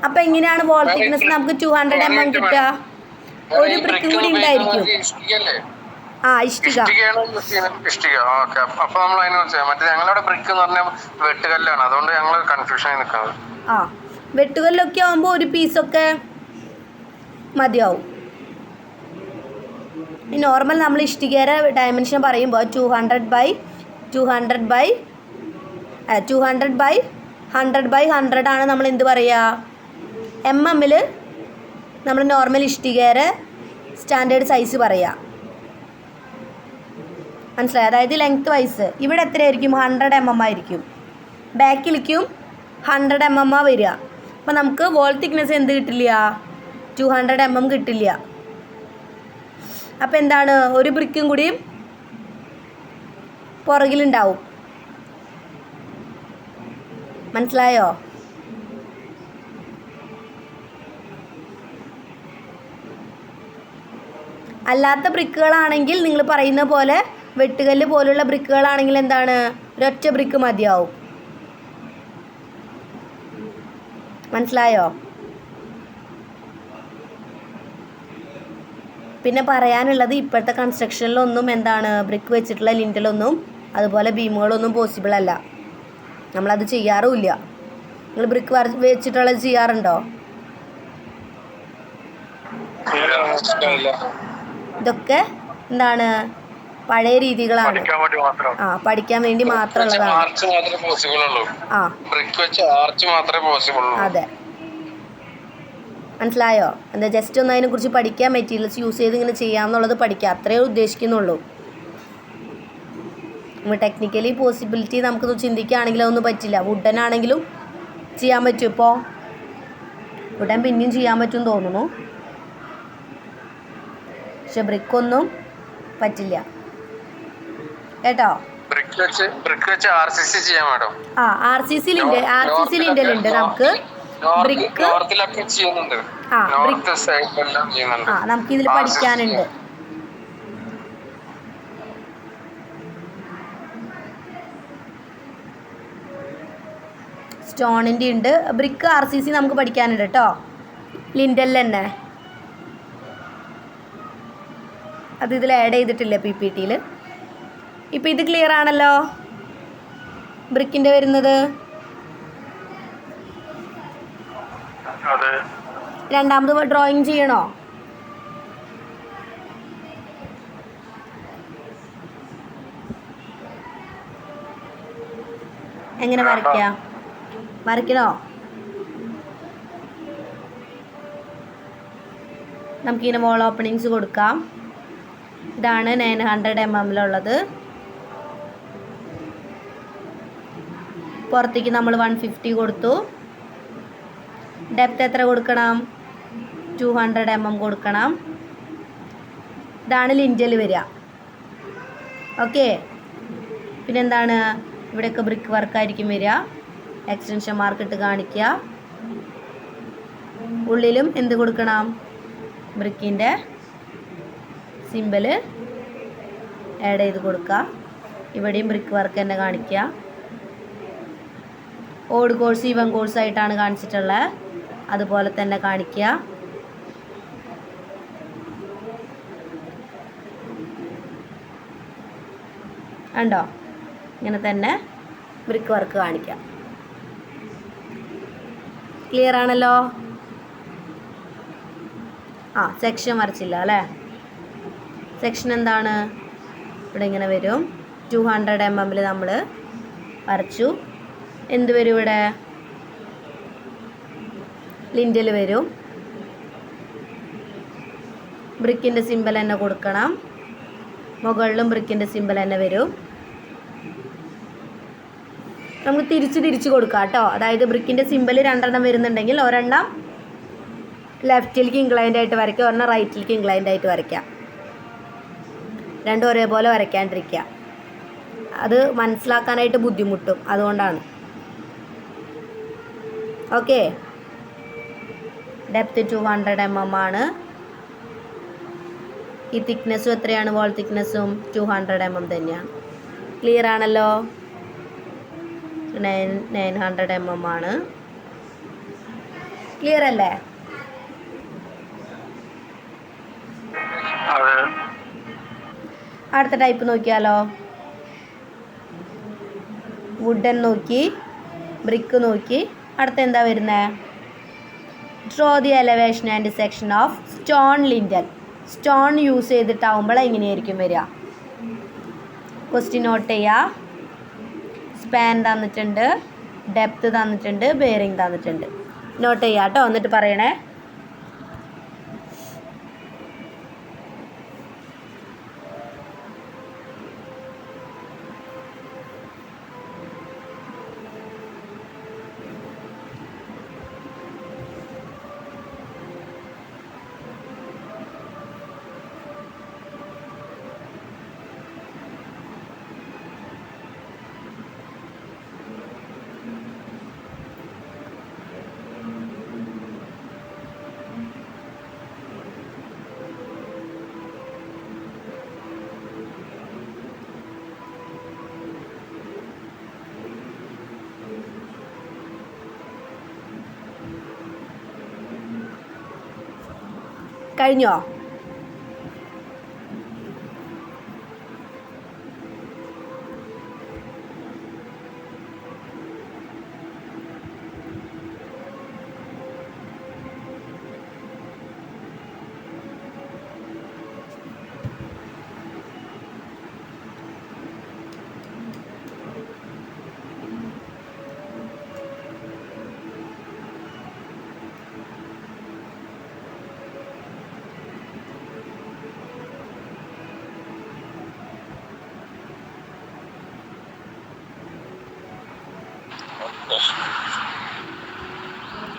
അപ്പോൾ എങ്ങനെയാണ് വോൾ തിക്നെസ് നമുക്ക് 200 mm കിട്ടുക, ഒരു ബ്രിക്ക് കൂടി ഉണ്ടായിരിക്കും. ആ, ഇഷ്ടിക. ആ, വെട്ടുകല്ലൊക്കെ ആകുമ്പോൾ ഒരു പീസൊക്കെ മതിയാവും. നോർമൽ നമ്മൾ ഇഷ്ടികയുടെ ഡയമെൻഷൻ പറയുമ്പോൾ 200 by 200/100/100 ആണ് നമ്മൾ എന്ത് പറയുക, MM-ൽ നമ്മൾ നോർമൽ ഇഷ്ടികയുടെ സ്റ്റാൻഡേർഡ് സൈസ് പറയുക. മനസ്സിലായി? അതായത് ലെങ്ത് വൈസ് ഇവിടെ എത്രയായിരിക്കും, 100 mm ആയിരിക്കും. ബാക്കിലേക്കും 100 mm വരിക. അപ്പോൾ നമുക്ക് വോൾ തിക്നെസ് എന്ത് കിട്ടില്ല, 200 mm കിട്ടില്ല. അപ്പോൾ എന്താണ്, ഒരു ബ്രിക്കും കൂടിയും പുറകിലുണ്ടാവും. മനസ്സിലായോ? അല്ലാത്ത ബ്രിക്കുകളാണെങ്കിൽ നിങ്ങൾ പറയുന്ന പോലെ വെട്ടുകല്ല് പോലുള്ള ബ്രിക്കുകളാണെങ്കിൽ എന്താണ്, ഒരൊറ്റ ബ്രിക്ക് മതിയാവും. മനസ്സിലായോ? പിന്നെ പറയാനുള്ളത്, ഇപ്പോഴത്തെ കൺസ്ട്രക്ഷനിലൊന്നും എന്താണ് ബ്രിക്ക് വെച്ചിട്ടുള്ള ലിൻഡലൊന്നും അതുപോലെ ബീമുകളൊന്നും പോസിബിൾ അല്ല. നമ്മളത് ചെയ്യാറുമില്ല. നിങ്ങൾ ബ്രിക്ക് വെച്ചിട്ടുള്ളത് ചെയ്യാറുണ്ടോ? ഇതൊക്കെ എന്താണ്, പഴയ രീതികളാണ്. പഠിക്കാൻ വേണ്ടി മാത്രമുള്ളതാണ്. അതെ, മനസ്സിലായോ? എന്താ ജസ്റ്റ് ഒന്ന് അതിനെക്കുറിച്ച് പഠിക്കാൻ, മെറ്റീരിയൽസ് യൂസ് ചെയ്ത് ഇങ്ങനെ ചെയ്യാമെന്നുള്ളത് പഠിക്കുക, അത്രയേ ഉദ്ദേശിക്കുന്നുള്ളൂ. നമ്മൾ ടെക്നിക്കലി പോസിബിലിറ്റി നമുക്ക് ചിന്തിക്കുകയാണെങ്കിൽ അതൊന്നും പറ്റില്ല. വുഡൻ ആണെങ്കിലും ചെയ്യാൻ പറ്റും. ഇപ്പോൾ വുഡൻ പിന്നെയും ചെയ്യാൻ പറ്റും തോന്നുന്നു, പക്ഷെ ബ്രിക്കൊന്നും പറ്റില്ല കേട്ടോ. RCC ലിൻഡലുണ്ട് നമുക്ക്. ബ്രിക്ക് നമുക്കിതിൽ പഠിക്കാനുണ്ട്. സ്റ്റോണിൻ്റെ ഉണ്ട്. ബ്രിക്ക് RCC നമുക്ക് പഠിക്കാനുണ്ട് കേട്ടോ, ലിൻഡലിൽ തന്നെ. അത് ഇതിൽ ആഡ് ചെയ്തിട്ടില്ല PPT-യിൽ. ഇപ്പോൾ ഇത് ക്ലിയർ ആണല്ലോ, ബ്രിക്കിൻ്റെ വരുന്നത്. രണ്ടാമത് ഡ്രോയിങ് ചെയ്യണോ? എങ്ങനെ വരയ്ക്കണോ? നമുക്കിങ്ങനെ വോൾ ഓപ്പണിങ്സ് കൊടുക്കാം. ഇതാണ് 900 mm-ലുള്ളത്. പുറത്തേക്ക് നമ്മൾ 150 കൊടുത്തു. ഡെപ്ത് എത്ര കൊടുക്കണം, 200 mm കൊടുക്കണം. ഇതാണ് ലിൻഡൽ വരിക. ഓക്കെ, പിന്നെന്താണ്, ഇവിടെയൊക്കെ ബ്രിക്ക് വർക്കായിരിക്കും വരിക. എക്സ്റ്റൻഷൻ മാർക്ക് ഇട്ട് കാണിക്കുക. ഉള്ളിലും എന്ത് കൊടുക്കണം, ബ്രിക്കിൻ്റെ സിമ്പിൾ ആഡ് ചെയ്ത് കൊടുക്കുക. ഇവിടെയും ബ്രിക്ക് വർക്ക് തന്നെ കാണിക്കുക. ഓഡ് കോഴ്സ് ഈവൻ കോഴ്സ് ആയിട്ടാണ് കാണിച്ചിട്ടുള്ളത്, അതുപോലെ തന്നെ കാണിക്കുക. ഉണ്ടോ? ഇങ്ങനെ തന്നെ ബ്രിക്ക് വർക്ക് കാണിക്കാം. ക്ലിയർ ആണല്ലോ? സെക്ഷൻ വരച്ചില്ല അല്ലേ? സെക്ഷൻ എന്താണ്, ഇവിടെ ഇങ്ങനെ വരും. 200 mm-ൽ നമ്മൾ വരച്ചു. എന്ത് വരും ഇവിടെ, ലിൻഡൽ വരും. ബ്രിക്കിൻ്റെ സിമ്പിൾ തന്നെ കൊടുക്കണം. മുകളിലും ബ്രിക്കിൻ്റെ സിമ്പിൾ തന്നെ വരും. നമുക്ക് തിരിച്ച് കൊടുക്കാം കേട്ടോ. അതായത് ബ്രിക്കിൻ്റെ സിമ്പിൾ 2 വരുന്നുണ്ടെങ്കിൽ ഒരെണ്ണം ലെഫ്റ്റിലേക്ക് ഇൻക്ലൈൻഡ് ആയിട്ട് വരയ്ക്കുക, ഒരെണ്ണം റൈറ്റിലേക്ക് ഇൻക്ലൈൻഡ് ആയിട്ട് വരയ്ക്കാം. രണ്ടും ഒരേപോലെ വരയ്ക്കാണ്ടിരിക്കുക, അത് മനസ്സിലാക്കാനായിട്ട് ബുദ്ധിമുട്ടും, അതുകൊണ്ടാണ്. ഓക്കെ, ഡെപ്ത് 200 mm ആണ്. ഈ തിക്നെസ്സും എത്രയാണ്, വോൾ തിക്നെസ്സും 200 mm തന്നെയാണ്. ക്ലിയർ ആണല്ലോ? 900 mm ആണ്. ക്ലിയർ അല്ലേ? അടുത്ത ടൈപ്പ് നോക്കിയാലോ. വുഡൻ നോക്കി, ബ്രിക്ക് നോക്കി. അടുത്ത എന്താ വരുന്നത്, draw the elevation and section of stone lintel. Stone use ചെയ്തിട്ടാവുമ്പോൾ എങ്ങനെയായിരിക്കും വരിക? ക്വസ്റ്റ്യൻ നോട്ട് ചെയ്യുക. സ്പാൻ തന്നിട്ടുണ്ട്, ഡെപ്ത് തന്നിട്ടുണ്ട്, ബെയറിംഗ് തന്നിട്ടുണ്ട്. നോട്ട് ചെയ്യാം കേട്ടോ, എന്നിട്ട് പറയണേ. കഴിഞ്ഞോ?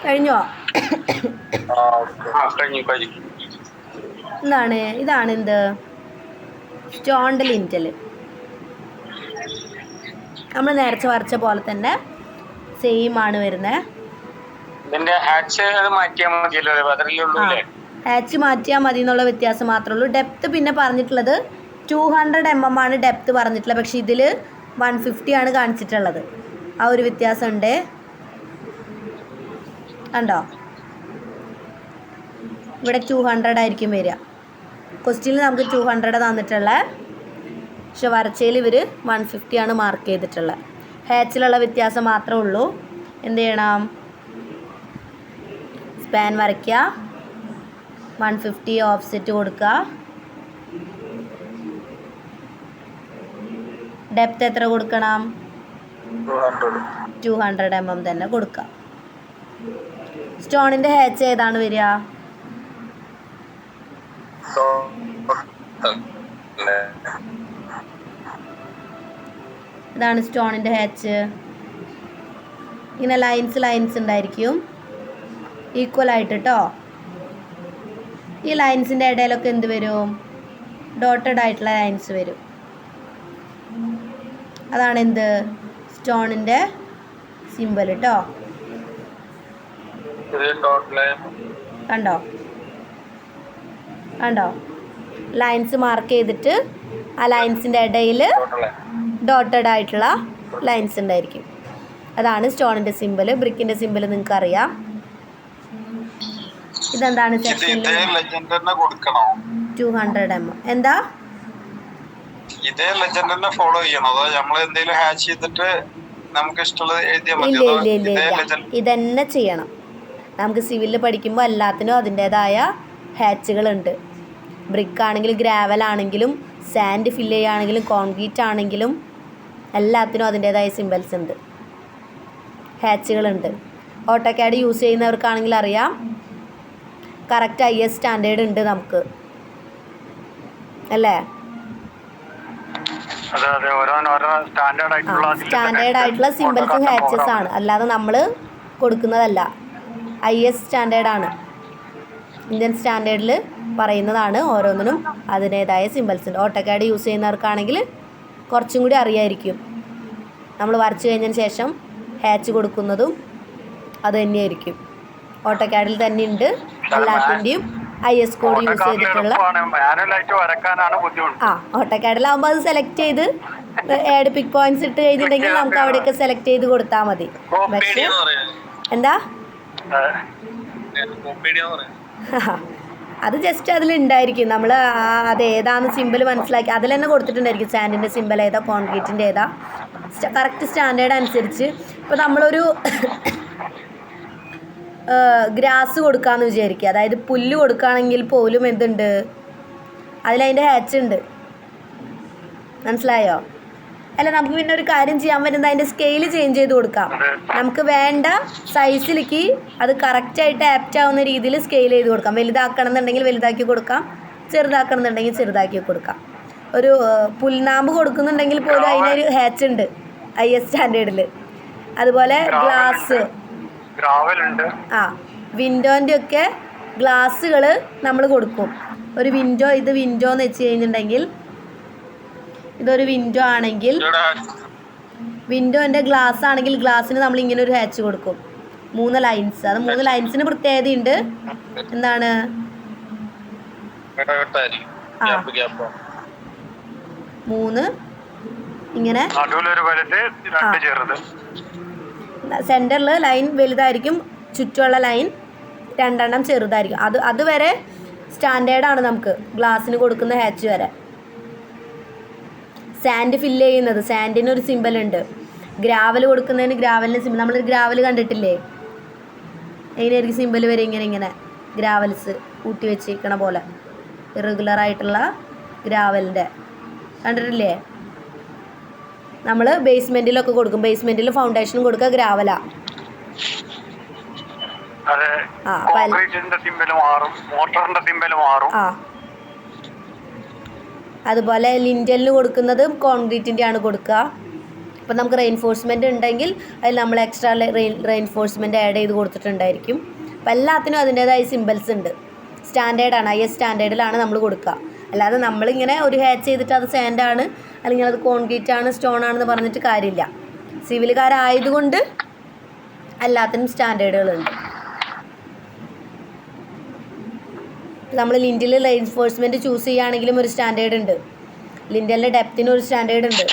കഴിഞ്ഞോ? ഇതാണ് എന്ത്? സ്റ്റോണിൻ്റെ ലിൻറ്റൽ. നമ്മൾ നേരത്തെ വരച്ച പോലെ തന്നെ സെയിം ആണ് വരുന്നത്. ഹാച്ച് മാറ്റിയാൽ മതി എന്നുള്ള വ്യത്യാസം മാത്രമേ ഉള്ളൂ. ഡെപ്ത് പിന്നെ പറഞ്ഞിട്ടുള്ളത് 200 mm ആണ് ഡെപ്ത് പറഞ്ഞിട്ടുള്ളത്, പക്ഷെ ഇതിൽ 150 ആണ് കാണിച്ചിട്ടുള്ളത്. ആ ഒരു വ്യത്യാസമുണ്ട്, കണ്ടോ? ഇവിടെ 200 ആയിരിക്കും വരിക. ക്വസ്റ്റ്യനിൽ നമുക്ക് 200 തന്നിട്ടുള്ളത്, പക്ഷെ വരച്ചയിൽ ഇവർ 150 ആണ് മാർക്ക് ചെയ്തിട്ടുള്ളത്. ഹാച്ചിലുള്ള വ്യത്യാസം മാത്രമേ ഉള്ളൂ. എന്ത് ചെയ്യണം? സ്പാൻ വരയ്ക്കുക, 150 ഓഫ്സെറ്റ് കൊടുക്കുക, ഡെപ്ത് എത്ര കൊടുക്കണം? 200 mm തന്നെ കൊടുക്കുക. സ്റ്റോണിൻ്റെ ഹാച്ച് ഏതാണ് വരിക? ഇതാണ് സ്റ്റോണിൻ്റെ ഹാച്ച്. ഇങ്ങനെ ലൈൻസ് ഉണ്ടായിരിക്കും ഈക്വൽ ആയിട്ട് കേട്ടോ. ഈ ലൈൻസിൻ്റെ ഇടയിലൊക്കെ എന്ത് വരും? ഡോട്ടഡ് ആയിട്ടുള്ള ലൈൻസ് വരും. അതാണ് എന്ത്? സ്റ്റോണിൻ്റെ സിമ്പൽ കേട്ടോ. കണ്ടോ? ലൈൻസ് മാർക്ക് ചെയ്തിട്ട് ആ ലൈൻസിൻ്റെ ഇടയിൽ ഡോട്ടഡ് ആയിട്ടുള്ള ലൈൻസ് ഉണ്ടായിരിക്കും. അതാണ് സ്റ്റോണിൻ്റെ സിമ്പൽ. ബ്രിക്കിൻ്റെ സിമ്പൽ നിങ്ങൾക്ക് അറിയാം. ഇതെന്താണ്? 200 mm. എന്താ? ഇല്ല, ഇതന്നെ ചെയ്യണം. നമുക്ക് സിവിലിൽ പഠിക്കുമ്പോൾ എല്ലാത്തിനും അതിൻ്റെതായ ഹാച്ചുകളുണ്ട്. ബ്രിക്ക് ആണെങ്കിലും ഗ്രാവൽ ആണെങ്കിലും സാൻഡ് ഫില്ല് ചെയ്യുകയാണെങ്കിലും കോൺക്രീറ്റ് ആണെങ്കിലും എല്ലാത്തിനും അതിൻ്റെതായ സിമ്പിൾസ് ഉണ്ട്, ഹാച്ചുകളുണ്ട്. ഓട്ടോക്യാഡ് യൂസ് ചെയ്യുന്നവർക്കാണെങ്കിൽ അറിയാം, കറക്റ്റ് IS സ്റ്റാൻഡേർഡ് ഉണ്ട് നമുക്ക്, അല്ലേ? സ്റ്റാൻഡേർഡ് ആയിട്ടുള്ള സിമ്പിൾസും ഹാച്ചസ് ആണ്, അല്ലാതെ നമ്മൾ കൊടുക്കുന്നതല്ല. IS സ്റ്റാൻഡേർഡാണ്, ഇന്ത്യൻ സ്റ്റാൻഡേർഡിൽ പറയുന്നതാണ്. ഓരോന്നിനും അതിൻ്റേതായ സിമ്പിൾസ് ഉണ്ട്. ഓട്ടോക്യാഡ് യൂസ് ചെയ്യുന്നവർക്കാണെങ്കിൽ കുറച്ചും കൂടി അറിയായിരിക്കും. നമ്മൾ വരച്ച് കഴിഞ്ഞതിന് ശേഷം ഹാച്ച് കൊടുക്കുന്നതും അത് തന്നെയായിരിക്കും. ഓട്ടോക്യാഡിൽ തന്നെ ഉണ്ട് എല്ലാത്തിൻ്റെയും IS കോഡ് യൂസ് ചെയ്തിട്ടുള്ള. ഓട്ടോക്യാഡിലാവുമ്പോൾ അത് സെലക്ട് ചെയ്ത് ഏഡ് പിക്ക് പോയിന്റ്സ് ഇട്ട് കഴിഞ്ഞിട്ടുണ്ടെങ്കിൽ നമുക്ക് അവിടെയൊക്കെ സെലക്ട് ചെയ്ത് കൊടുത്താൽ മതി. പക്ഷേ എന്താ അത് ജസ്റ്റ് അതിലുണ്ടായിരിക്കും. നമ്മൾ അത് ഏതാണെന്ന് സിമ്പിൾ മനസ്സിലാക്കി അതിൽ തന്നെ കൊടുത്തിട്ടുണ്ടായിരിക്കും. സാൻഡിൻ്റെ സിമ്പിൾ ഏതാ, കോൺക്രീറ്റിൻ്റെ ഏതാ, കറക്റ്റ് സ്റ്റാൻഡേർഡ് അനുസരിച്ച്. ഇപ്പോൾ നമ്മളൊരു ഗ്രാസ് കൊടുക്കാമെന്ന് വിചാരിക്കുക, അതായത് പുല്ല് കൊടുക്കുകയാണെങ്കിൽ പോലും എന്തുണ്ട്, അതിലതിൻ്റെ ഹാച്ച് ഉണ്ട്. മനസ്സിലായോ? അല്ല, നമുക്ക് പിന്നെ ഒരു കാര്യം ചെയ്യാൻ പറ്റുന്നത് അതിൻ്റെ സ്കെയിൽ ചേഞ്ച് ചെയ്ത് കൊടുക്കാം. നമുക്ക് വേണ്ട സൈസിലേക്ക് അത് കറക്റ്റായിട്ട് ആപ്റ്റ് ആവുന്ന രീതിയിൽ സ്കെയിൽ ചെയ്ത് കൊടുക്കാം. വലുതാക്കണം എന്നുണ്ടെങ്കിൽ വലുതാക്കി കൊടുക്കാം, ചെറുതാക്കണം എന്നുണ്ടെങ്കിൽ ചെറുതാക്കി കൊടുക്കാം. ഒരു പുൽനാമ്പ് കൊടുക്കുന്നുണ്ടെങ്കിൽ പോലും അതിനൊരു ഹാച്ച് ഉണ്ട് IS സ്റ്റാൻഡേർഡിൽ. അതുപോലെ ഗ്ലാസ്, വിൻഡോൻ്റെ ഒക്കെ ഗ്ലാസ്സുകൾ നമ്മൾ കൊടുക്കും. ഒരു വിൻഡോ, ഇത് വിൻഡോ എന്ന് വെച്ച് കഴിഞ്ഞിട്ടുണ്ടെങ്കിൽ ഇതൊരു വിൻഡോ ആണെങ്കിൽ വിൻഡോൻ്റെ ഗ്ലാസ് ആണെങ്കിൽ ഗ്ലാസ്സിന് നമ്മൾ ഇങ്ങനെ ഒരു ഹാച്ച് കൊടുക്കും, 3 ലൈൻസ്. അത് 3 ലൈൻസിന് പ്രത്യേകതയുണ്ട്. എന്താണ്? 3 ഇങ്ങനെ സെൻറ്ററിൽ ലൈൻ വലുതായിരിക്കും, ചുറ്റുമുള്ള ലൈൻ 2 ചെറുതായിരിക്കും. അതുവരെ സ്റ്റാൻഡേർഡാണ് നമുക്ക് ഗ്ലാസ്സിന് കൊടുക്കുന്ന ഹാച്ച് വരെ. സാൻഡ് ഫില്ല് ചെയ്യുന്നത്, സാൻഡിന് ഒരു സിമ്പൽ ഉണ്ട്. ഗ്രാവൽ കൊടുക്കുന്നതിന് ഗ്രാവലിന് സിമ്പൽ, നമ്മൾ ഗ്രാവൽ കണ്ടിട്ടില്ലേ? അതിനായിരിക്കും സിമ്പൽ വരെ ഇങ്ങനെ ഗ്രാവൽസ് കൂട്ടി വെച്ചിരിക്കണ പോലെ, ഇറഗുലറായിട്ടുള്ള ഗ്രാവലിൻ്റെ കണ്ടിട്ടില്ലേ? നമ്മൾ ബേസ്മെൻറ്റിലൊക്കെ കൊടുക്കും. ബേസ്മെൻറ്റിൽ ഫൗണ്ടേഷനും കൊടുക്കുക ഗ്രാവലാ. അതുപോലെ ലിൻഡലിന് കൊടുക്കുന്നത് കോൺക്രീറ്റിൻ്റെ ആണ് കൊടുക്കുക. അപ്പോൾ നമുക്ക് റെയിൻഫോഴ്സ്മെൻറ്റ് ഉണ്ടെങ്കിൽ അതിൽ നമ്മൾ എക്സ്ട്രാ റെയിൻഫോഴ്സ്മെൻറ്റ് ആഡ് ചെയ്ത് കൊടുത്തിട്ടുണ്ടായിരിക്കും. അപ്പോൾ എല്ലാത്തിനും അതിൻ്റേതായ സിമ്പിൾസ് ഉണ്ട്. സ്റ്റാൻഡേർഡാണ്, IS സ്റ്റാൻഡേർഡിലാണ് നമ്മൾ കൊടുക്കുക. അല്ലാതെ നമ്മളിങ്ങനെ ഒരു ഹാച്ച് ചെയ്തിട്ട് അത് സാൻഡാണ് അല്ലെങ്കിൽ അത് കോൺക്രീറ്റ് ആണ്, സ്റ്റോൺ ആണെന്ന് പറഞ്ഞിട്ട് കാര്യമില്ല. സിവിലുകാരായതുകൊണ്ട് എല്ലാത്തിനും സ്റ്റാൻഡേർഡുകളുണ്ട്. നമ്മൾ ലിൻഡിൽ റെയിൻഫോഴ്സ്മെൻറ്റ് ചൂസ് ചെയ്യുകയാണെങ്കിലും ഒരു സ്റ്റാൻഡേർഡ് ഉണ്ട്. ലിൻഡലിൻ്റെ ഡെപ്തിനും ഒരു സ്റ്റാൻഡേർഡ് ഉണ്ട്.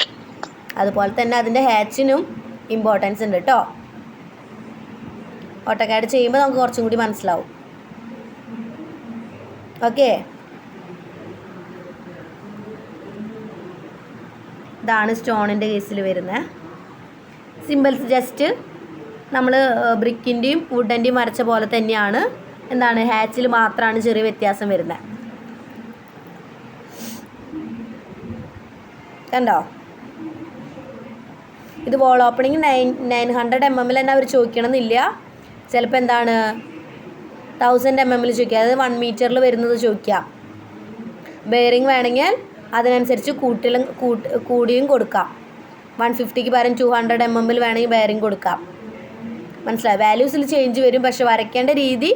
അതുപോലെ തന്നെ അതിൻ്റെ ഹാച്ചിനും ഇമ്പോർട്ടൻസ് ഉണ്ട് കേട്ടോ. ഓട്ടോകാഡ് ചെയ്യുമ്പോൾ നമുക്ക് കുറച്ചും കൂടി മനസ്സിലാവും. ഓക്കെ, ഇതാണ് സ്റ്റോണിൻ്റെ കേസിൽ വരുന്ന സിമ്പിൾസ്. ജസ്റ്റ് നമ്മൾ ബ്രിക്കിൻ്റെയും വുഡൻ്റെയും വരച്ച പോലെ തന്നെയാണ്. എന്താണ്? ഹാച്ചിൽ മാത്രമാണ് ചെറിയ വ്യത്യാസം വരുന്നത്. കണ്ടോ? ഇത് വോൾ ഓപ്പണിങ് 900 mm തന്നെ അവർ ചോദിക്കണമെന്നില്ല. ചിലപ്പോൾ എന്താണ് 1000 mm ചോദിക്കുക, അതായത് 1 മീറ്ററിൽ വരുന്നത് ചോദിക്കാം. ബെയറിങ് വേണമെങ്കിൽ അതിനനുസരിച്ച് കൂടിയും കൊടുക്കാം. 150ക്ക് പകരം 200 mm വേണമെങ്കിൽ ബെയറിങ് കൊടുക്കാം. മനസ്സിലായി? വാല്യൂസിൽ ചേഞ്ച് വരും, പക്ഷെ വരയ്ക്കേണ്ട രീതി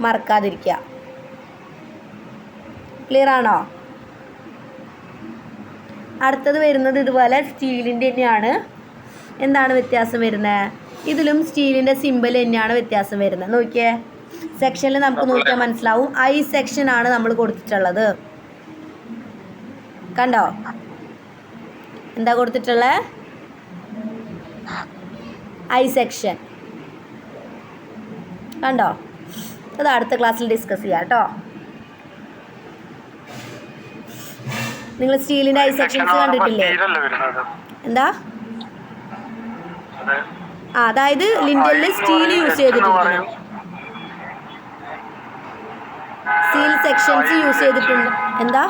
മറക്കാതിരിക്കുക. ക്ലിയർ ആണോ? അടുത്തത് വരുന്നത് ഇതുപോലെ സ്റ്റീലിൻ്റെ തന്നെയാണ്. എന്താണ് വ്യത്യാസം വരുന്നത്? ഇതിലും സ്റ്റീലിൻ്റെ സിമ്പിൾ തന്നെയാണ് വ്യത്യാസം വരുന്നത്. നോക്കിയേ, സെക്ഷനിൽ നമുക്ക് നോക്കിയാൽ മനസ്സിലാവും. I സെക്ഷനാണ് നമ്മൾ കൊടുത്തിട്ടുള്ളത്. കണ്ടോ? എന്താ കൊടുത്തിട്ടുള്ളത്? I section. കണ്ടോ? അത് അടുത്ത ക്ലാസ്സിൽ ഡിസ്കസ് ചെയ്യാം കേട്ടോ. നിങ്ങൾ സ്റ്റീലിൻ്റെ I സെക്ഷൻസ് കണ്ടിട്ടില്ലേ? എന്താ? അതായത് ലിൻഡലിൽ സ്റ്റീൽ യൂസ് ചെയ്തിട്ടുണ്ട്, സ്റ്റീൽ സെക്ഷൻസ് യൂസ് ചെയ്തിട്ടുണ്ട്. എന്താ?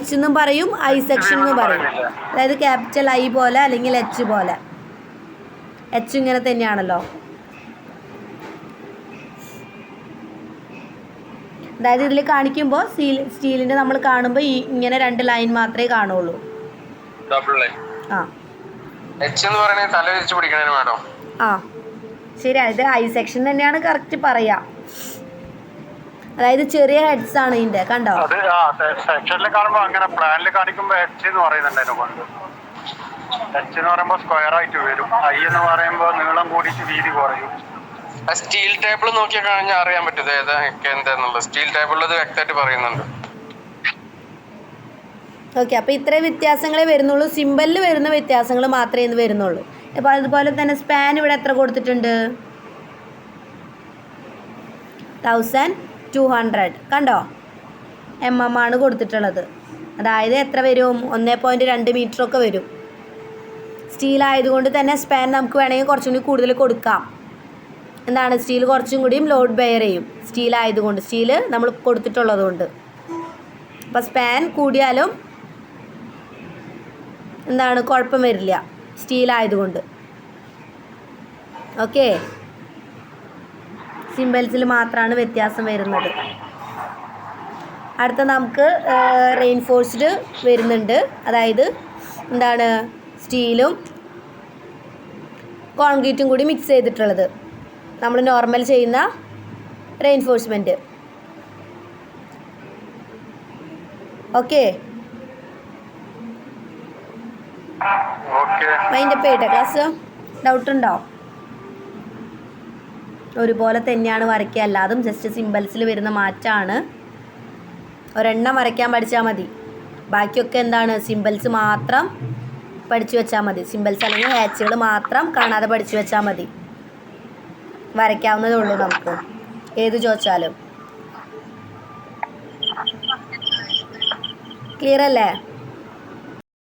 H എന്നും പറയും, I സെക്ഷൻ എന്നും പറയും. അതായത് ക്യാപിറ്റൽ I പോലെ അല്ലെങ്കിൽ H പോലെ. H ഇങ്ങനെ തന്നെയാണല്ലോ. അതായത് ഇതിൽ കാണിക്കുമ്പോൾ സ്റ്റീലിൻ്റെ നമ്മൾ കാണുമ്പോൾ ഇങ്ങനെ 2 ലൈൻ മാത്രമേ കാണുള്ളൂ. ശരി, ഇത് I സെക്ഷൻ തന്നെയാണ് കറക്റ്റ് പറയാ. അതായത് ചെറിയ ഹെഡ്സ് ആണ് ഇതിന്റെ. കണ്ടോ? സെക്ഷനിൽ കാണുമ്പോൾ അങ്ങനെ പ്ലാനിൽ കാണിക്കുമ്പോൾ H എന്ന് പറയുന്നുണ്ട്. H എന്ന് പറയുമ്പോൾ സ്ക്വയർ ആയിട്ട് വരും. I എന്ന് പറയുമ്പോൾ നീളം കൂടിയിട്ട് വീതി കുറയും. സ്റ്റീൽ ടേബിൾ നോക്കിയാൽ കഴിഞ്ഞാൽ അറിയാൻ പറ്റും എന്താന്നുള്ളത്. സ്റ്റീൽ ടേബിളിൽ അത് വ്യക്തമായിട്ട് പറയുന്നുണ്ട്. ഓക്കെ, അപ്പോൾ ഇത്രയും വ്യത്യാസങ്ങളേ വരുന്നുള്ളൂ. സിമ്പലിൽ വരുന്ന വ്യത്യാസങ്ങൾ മാത്രമേ ഇത് വരുന്നുള്ളൂ. അപ്പോൾ അതുപോലെ തന്നെ സ്പാൻ ഇവിടെ എത്ര കൊടുത്തിട്ടുണ്ട്? 1200. കണ്ടോ? mm ആണ് കൊടുത്തിട്ടുള്ളത്. അതായത് എത്ര വരും? 1.2 മീറ്ററൊക്കെ വരും. സ്റ്റീലായതുകൊണ്ട് തന്നെ സ്പാൻ നമുക്ക് വേണമെങ്കിൽ കുറച്ചും കൂടി കൂടുതൽ കൊടുക്കാം. എന്താണ്? സ്റ്റീൽ കുറച്ചും കൂടിയും ലോഡ് ബെയർ ചെയ്യും. സ്റ്റീലായതുകൊണ്ട്, സ്റ്റീൽ നമ്മൾ കൊടുത്തിട്ടുള്ളത് കൊണ്ട്. അപ്പോൾ സ്പാൻ കൂടിയാലും എന്താണ് കുഴപ്പം വരില്ല, സ്റ്റീലായതുകൊണ്ട്. ഓക്കെ, സിമ്പിൾസിൽ മാത്രമാണ് വ്യത്യാസം വരുന്നത്. അടുത്ത നമുക്ക് റെയിൻഫോഴ്സ്ഡ് വരുന്നുണ്ട്. അതായത് എന്താണ്, സ്റ്റീലും കോൺക്രീറ്റും കൂടി മിക്സ് ചെയ്തിട്ടുള്ളത്. നമ്മൾ നോർമൽ ചെയ്യുന്ന റെയിൻഫോഴ്സ്മെൻറ്റ്. ഓക്കെ, വൈൻഡപ്പ് ചെയ്യട്ടെ ക്ലാസ്? ഡൗട്ടുണ്ടോ? ഒരുപോലെ തന്നെയാണ് വരയ്ക്കുക, അല്ലാതും ജസ്റ്റ് സിമ്പിൾസിൽ വരുന്ന മാറ്റമാണ്. ഒരെണ്ണം വരയ്ക്കാൻ പഠിച്ചാൽ മതി, ബാക്കിയൊക്കെ എന്താണ് സിമ്പിൾസ് മാത്രം പഠിച്ചു വെച്ചാൽ മതി. സിമ്പിൾസ് അല്ലെങ്കിൽ ഹാച്ചുകൾ മാത്രം കാണാതെ പഠിച്ചു വെച്ചാൽ മതി. വരയ്ക്കാവുന്നതേ ഉള്ളൂ നമുക്ക്, ഏത് ചോദിച്ചാലും. ക്ലിയർ അല്ലേ?